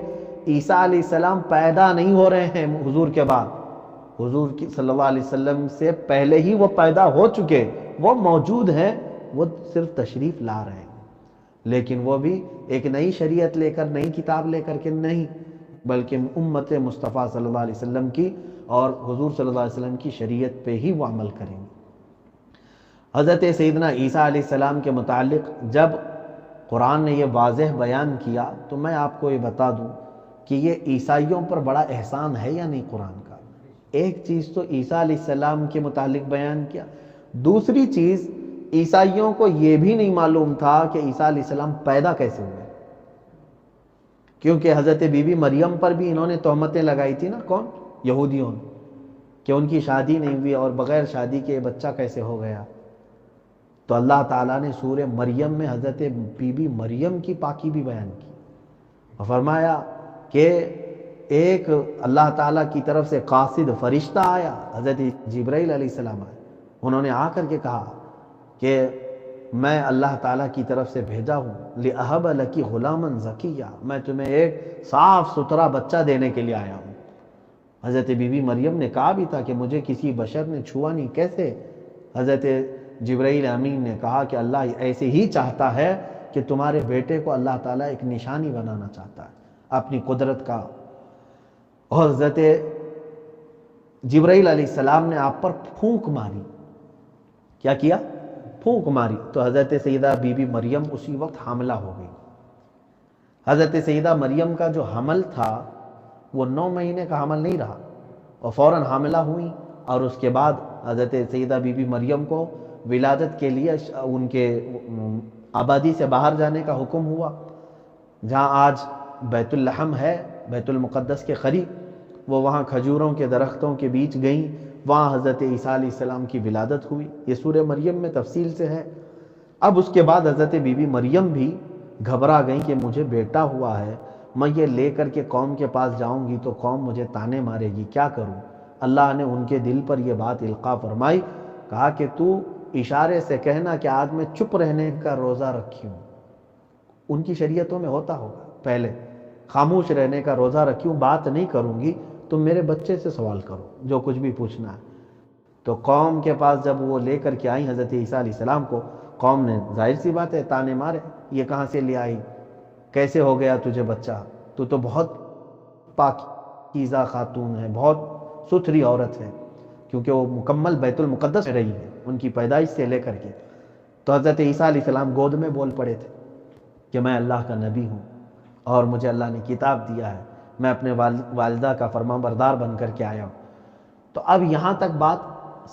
عیسیٰ علیہ السلام پیدا نہیں ہو رہے ہیں حضور کے بعد، حضور صلی اللہ علیہ وسلم سے پہلے ہی وہ پیدا ہو چکے، وہ موجود ہیں، وہ صرف تشریف لا رہے ہیں، لیکن وہ بھی ایک نئی شریعت لے کر، نئی کتاب لے کر کے نہیں، بلکہ امت مصطفیٰ صلی اللہ علیہ وسلم کی اور حضور صلی اللہ علیہ وسلم کی شریعت پہ ہی وہ عمل کریں گے۔ حضرت سیدنا عیسیٰ علیہ السلام کے متعلق جب قرآن نے یہ واضح بیان کیا تو میں آپ کو یہ بتا دوں کہ یہ عیسائیوں پر بڑا احسان ہے یا نہیں قرآن کا۔ ایک چیز تو عیسیٰ علیہ السلام کے متعلق بیان کیا، دوسری چیز عیسائیوں کو یہ بھی نہیں معلوم تھا کہ عیسیٰ علیہ السلام پیدا کیسے ہوئے، کیونکہ حضرت بی بی مریم پر بھی انہوں نے تہمتیں لگائی تھی نا، کون؟ یہودیوں نے، کہ ان کی شادی نہیں ہوئی اور بغیر شادی کے بچہ کیسے ہو گیا۔ تو اللہ تعالیٰ نے سورہ مریم میں حضرت بی بی مریم کی پاکی بھی بیان کی اور فرمایا کہ ایک اللہ تعالیٰ کی طرف سے قاصد فرشتہ آیا، حضرت جبرائیل علیہ السلام آئے، انہوں نے آ کر کے کہا کہ میں اللہ تعالیٰ کی طرف سے بھیجا ہوں لِأَهَبَ لَكِ غُلَامًا زَكِيًّا، میں تمہیں ایک صاف ستھرا بچہ دینے کے لیے آیا ہوں۔ حضرت بی بی مریم نے کہا بھی تھا کہ مجھے کسی بشر نے چھوا نہیں، کیسے؟ حضرت جبرائیل امین نے کہا کہ اللہ ایسے ہی چاہتا ہے کہ تمہارے بیٹے کو اللہ تعالیٰ ایک نشانی بنانا چاہتا ہے اپنی قدرت کا۔ اور حضرت جبرائیل علیہ السلام نے آپ پر پھونک ماری، کیا کیا؟ پھونک ماری، تو حضرت سیدہ بی بی مریم اسی وقت حاملہ ہو گئی۔ حضرت سیدہ مریم کا جو حمل تھا وہ 9 مہینے کا حمل نہیں رہا، اور فوراً حاملہ ہوئی اور اس کے بعد حضرت سیدہ بی بی مریم کو ولادت کے لیے ان کے آبادی سے باہر جانے کا حکم ہوا. جہاں آج بیت اللحم ہے، بیت المقدس کے قریب، وہ وہاں کھجوروں کے درختوں کے بیچ گئیں، وہاں حضرت عیسیٰ علیہ السلام کی ولادت ہوئی. یہ سورہ مریم میں تفصیل سے ہے. اب اس کے بعد حضرت بی بی مریم بھی گھبرا گئیں کہ مجھے بیٹا ہوا ہے، میں یہ لے کر کے قوم کے پاس جاؤں گی تو قوم مجھے طعنے مارے گی، کیا کروں؟ اللہ نے ان کے دل پر یہ بات القاء فرمائی، کہا کہ تو اشارے سے کہنا کہ آج میں چپ رہنے کا روزہ رکھی ہوں. ان کی شریعتوں میں ہوتا ہوگا پہلے، خاموش رہنے کا روزہ رکھی ہوں، بات نہیں کروں گی، تم میرے بچے سے سوال کرو جو کچھ بھی پوچھنا ہے. تو قوم کے پاس جب وہ لے کر کے آئیں حضرت عیسیٰ علیہ السلام کو، قوم نے ظاہر سی بات ہے طعنے مارے، یہ کہاں سے لے آئی، کیسے ہو گیا تجھے بچہ، تو بہت پاکیزہ خاتون ہے، بہت ستھری عورت ہے، کیونکہ وہ مکمل بیت المقدس میں رہی ہے ان کی پیدائش سے لے کر کے. تو حضرت عیسیٰ علیہ السلام گود میں بول پڑے تھے کہ میں اللہ کا نبی ہوں اور مجھے اللہ نے کتاب دیا ہے، میں اپنے والدہ کا فرمان بردار بن کر کے آیا ہوں. تو اب یہاں تک بات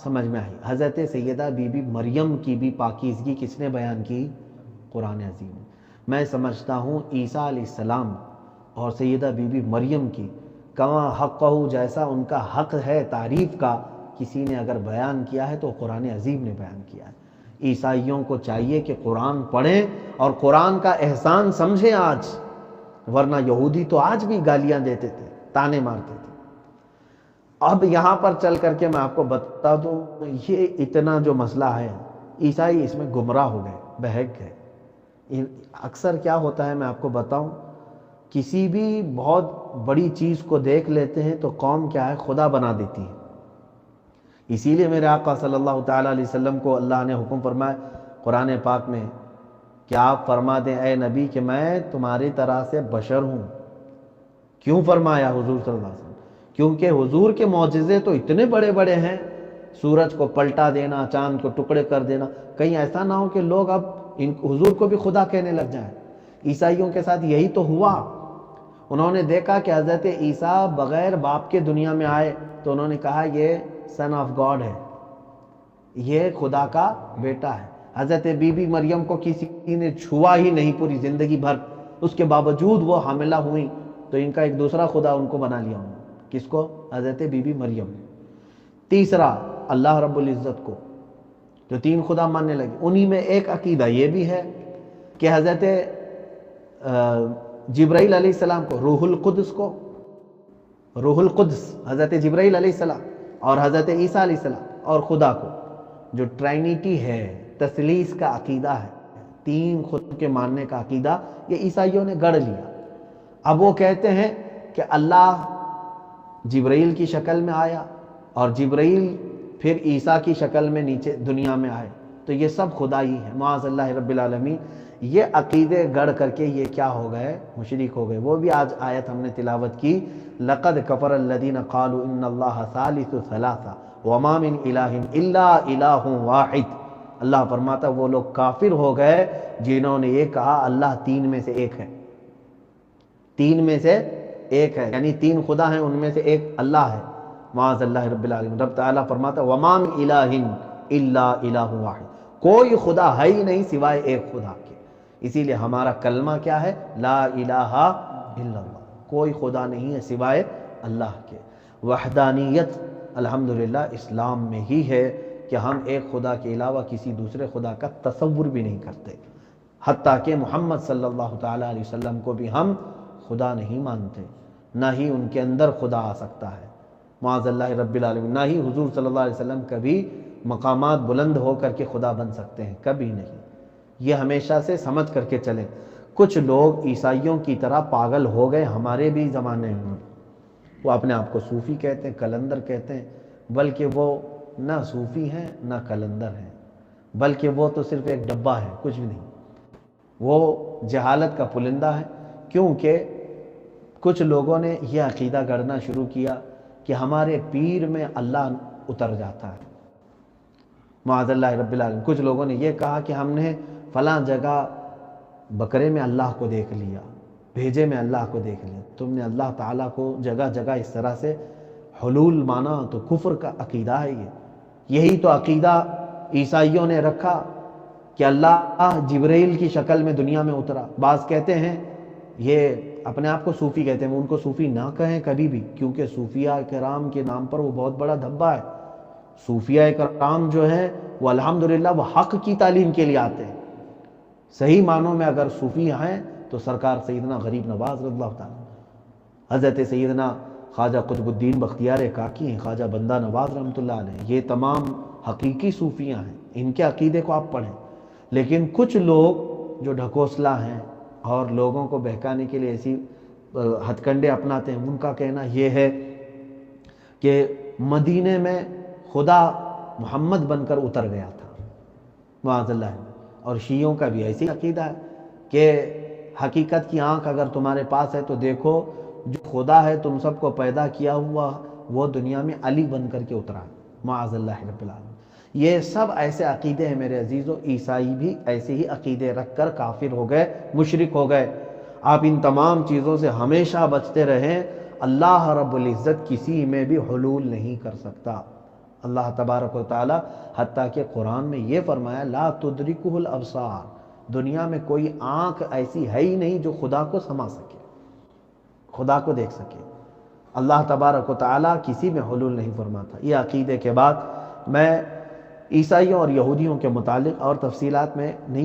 سمجھ میں آئی. حضرت سیدہ بی بی مریم کی بھی پاکیزگی کس نے بیان کی؟ قرآن عظیم. میں سمجھتا ہوں عیسیٰ علیہ السلام اور سیدہ بی بی مریم کی کما حقہ، جیسا ان کا حق ہے تعریف کا، کسی نے اگر بیان کیا ہے تو قرآن عظیم نے بیان کیا ہے. عیسائیوں کو چاہیے کہ قرآن پڑھیں اور قرآن کا احسان سمجھیں آج، ورنہ یہودی تو آج بھی گالیاں دیتے تھے، طعنے مارتے تھے. اب یہاں پر چل کر کے میں آپ کو بتا دوں، یہ اتنا جو مسئلہ ہے، عیسائی اس میں گمراہ ہو گئے، بہک گئے. اکثر کیا ہوتا ہے میں آپ کو بتاؤں، کسی بھی بہت بڑی چیز کو دیکھ لیتے ہیں تو قوم کیا ہے، خدا بنا دیتی ہے. اسی لیے میرے آقا صلی اللہ تعالیٰ علیہ وسلم کو اللہ نے حکم فرمایا قرآن پاک میں کہ آپ فرما دیں اے نبی کہ میں تمہاری طرح سے بشر ہوں. کیوں فرمایا حضور صلی اللہ علیہ وسلم؟ کیونکہ حضور کے معجزے تو اتنے بڑے بڑے ہیں، سورج کو پلٹا دینا، چاند کو ٹکڑے کر دینا، کہیں ایسا نہ ہو کہ لوگ اب حضور کو بھی خدا کہنے لگ جائیں. عیسائیوں کے ساتھ یہی تو ہوا. انہوں نے دیکھا کہ حضرت عیسیٰ بغیر باپ کے دنیا میں آئے تو انہوں نے کہا یہ سن آف گاڈ ہے، یہ خدا کا بیٹا ہے. حضرت بی بی مریم کو کسی نے چھوا ہی نہیں پوری زندگی بھر، اس کے باوجود وہ حاملہ ہوئی تو ان کا ایک دوسرا خدا ان کو بنا لیا. کس کو؟ حضرت بی بی مریم. تیسرا اللہ رب العزت کو، جو تین خدا ماننے لگے. انہی میں ایک عقیدہ یہ بھی ہے کہ حضرت جبرائیل علیہ السلام کو، روح القدس حضرت جبرائیل علیہ السلام اور حضرت عیسیٰ علیہ السلام اور خدا کو، جو ٹرائنیٹی ہے، تثلیث کا عقیدہ ہے، تین خود کے ماننے کا عقیدہ، یہ عیسائیوں نے گڑھ لیا. اب وہ کہتے ہیں کہ اللہ جبرائیل کی شکل میں آیا اور جبرائیل پھر عیسیٰ کی شکل میں نیچے دنیا میں آئے، تو یہ سب خدا ہی ہے، معاذ اللہ رب العالمین. یہ عقیدے گڑھ کر کے یہ کیا ہو گئے؟ مشرک ہو گئے. وہ بھی آج آیت ہم نے تلاوت کی، لَقَدْ كَفَرَ الَّذِينَ قَالُوا إِنَّ اللَّهَ ثَالِثُ ثَلَاثَةٍ وَمَا مِنْ إِلَٰهٍ إِلَّا إِلَٰهٌ وَاحِدٌ. اللہ فرماتا وہ لوگ کافر ہو گئے جنہوں نے یہ کہا اللہ تین میں سے ایک ہے، تین میں سے ایک ہے، یعنی تین خدا ہیں، ان میں سے ایک اللہ ہے. معاذ اللہ رب العالمین. رب تعالیٰ فرماتا وَمَا مِنْ إِلَٰهٍ إِلَّا إِلَٰهٌ وَاحِدٌ. کوئی خدا ہے ہی نہیں سوائے ایک خدا کے. اسی لیے ہمارا کلمہ کیا ہے؟ لا الہ الا اللہ. کوئی خدا نہیں ہے سوائے اللہ کے. وحدانیت الحمدللہ اسلام میں ہی ہے کہ ہم ایک خدا کے علاوہ کسی دوسرے خدا کا تصور بھی نہیں کرتے، حتیٰ کہ محمد صلی اللہ تعالیٰ علیہ وسلم کو بھی ہم خدا نہیں مانتے، نہ ہی ان کے اندر خدا آ سکتا ہے معاذ اللہ رب العالمین. نہ ہی حضور صلی اللہ علیہ وسلم کبھی مقامات بلند ہو کر کے خدا بن سکتے ہیں، کبھی نہیں. یہ ہمیشہ سے سمجھ کر کے چلیں. کچھ لوگ عیسائیوں کی طرح پاگل ہو گئے ہمارے بھی زمانے میں. وہ اپنے آپ کو صوفی کہتے ہیں، کلندر کہتے ہیں، بلکہ وہ نہ صوفی ہیں نہ کلندر ہیں، بلکہ وہ تو صرف ایک ڈبہ ہے، کچھ بھی نہیں. وہ جہالت کا پلندہ ہے. کیونکہ کچھ لوگوں نے یہ عقیدہ گڑھنا شروع کیا کہ ہمارے پیر میں اللہ اتر جاتا ہے معاذ اللہ رب العالمین. کچھ لوگوں نے یہ کہا کہ ہم نے فلاں جگہ بکرے میں اللہ کو دیکھ لیا، بھیجے میں اللہ کو دیکھ لیا. تم نے اللہ تعالیٰ کو جگہ جگہ اس طرح سے حلول مانا تو کفر کا عقیدہ ہے یہی تو عقیدہ عیسائیوں نے رکھا کہ اللہ جبرائیل کی شکل میں دنیا میں اترا. بعض کہتے ہیں یہ اپنے آپ کو صوفی کہتے ہیں، وہ ان کو صوفی نہ کہیں کبھی بھی، کیونکہ صوفیہ کرام کے نام پر وہ بہت بڑا دھبا ہے. صوفیہ کرام جو ہیں وہ الحمدللہ وہ حق کی تعلیم کے لیے آتے ہیں. صحیح معنوں میں اگر صوفی ہیں تو سرکار سیدنا غریب نواز رضی اللہ تعالیٰ، حضرت سیدنا خواجہ قطب الدین بختیار کاکی ہیں، خواجہ بندہ نواز رحمۃ اللہ علیہ، یہ تمام حقیقی صوفیاں ہیں. ان کے عقیدے کو آپ پڑھیں. لیکن کچھ لوگ جو ڈھکوسلا ہیں اور لوگوں کو بہکانے کے لیے ایسی ہتھ کنڈے اپناتے ہیں، ان کا کہنا یہ ہے کہ مدینے میں خدا محمد بن کر اتر گیا تھا معاذ اللہ. اور شیعوں کا بھی ایسی عقیدہ ہے کہ حقیقت کی آنکھ اگر تمہارے پاس ہے تو دیکھو جو خدا ہے تم سب کو پیدا کیا ہوا وہ دنیا میں علی بن کر کے اترا معاذ اللہ رب العالمین. یہ سب ایسے عقیدے ہیں میرے عزیزو. عیسائی بھی ایسے ہی عقیدے رکھ کر کافر ہو گئے، مشرک ہو گئے. آپ ان تمام چیزوں سے ہمیشہ بچتے رہیں. اللہ رب العزت کسی میں بھی حلول نہیں کر سکتا. اللہ تبارک و تعالی حتیٰ کہ قرآن میں یہ فرمایا لا تدرکہ الابصار، دنیا میں کوئی آنکھ ایسی ہے ہی نہیں جو خدا کو سما سکے، خدا کو دیکھ سکے. اللہ تبارک و تعالی کسی میں حلول نہیں فرماتا. یہ عقیدے کے بعد میں عیسائیوں اور یہودیوں کے متعلق اور تفصیلات میں نہیں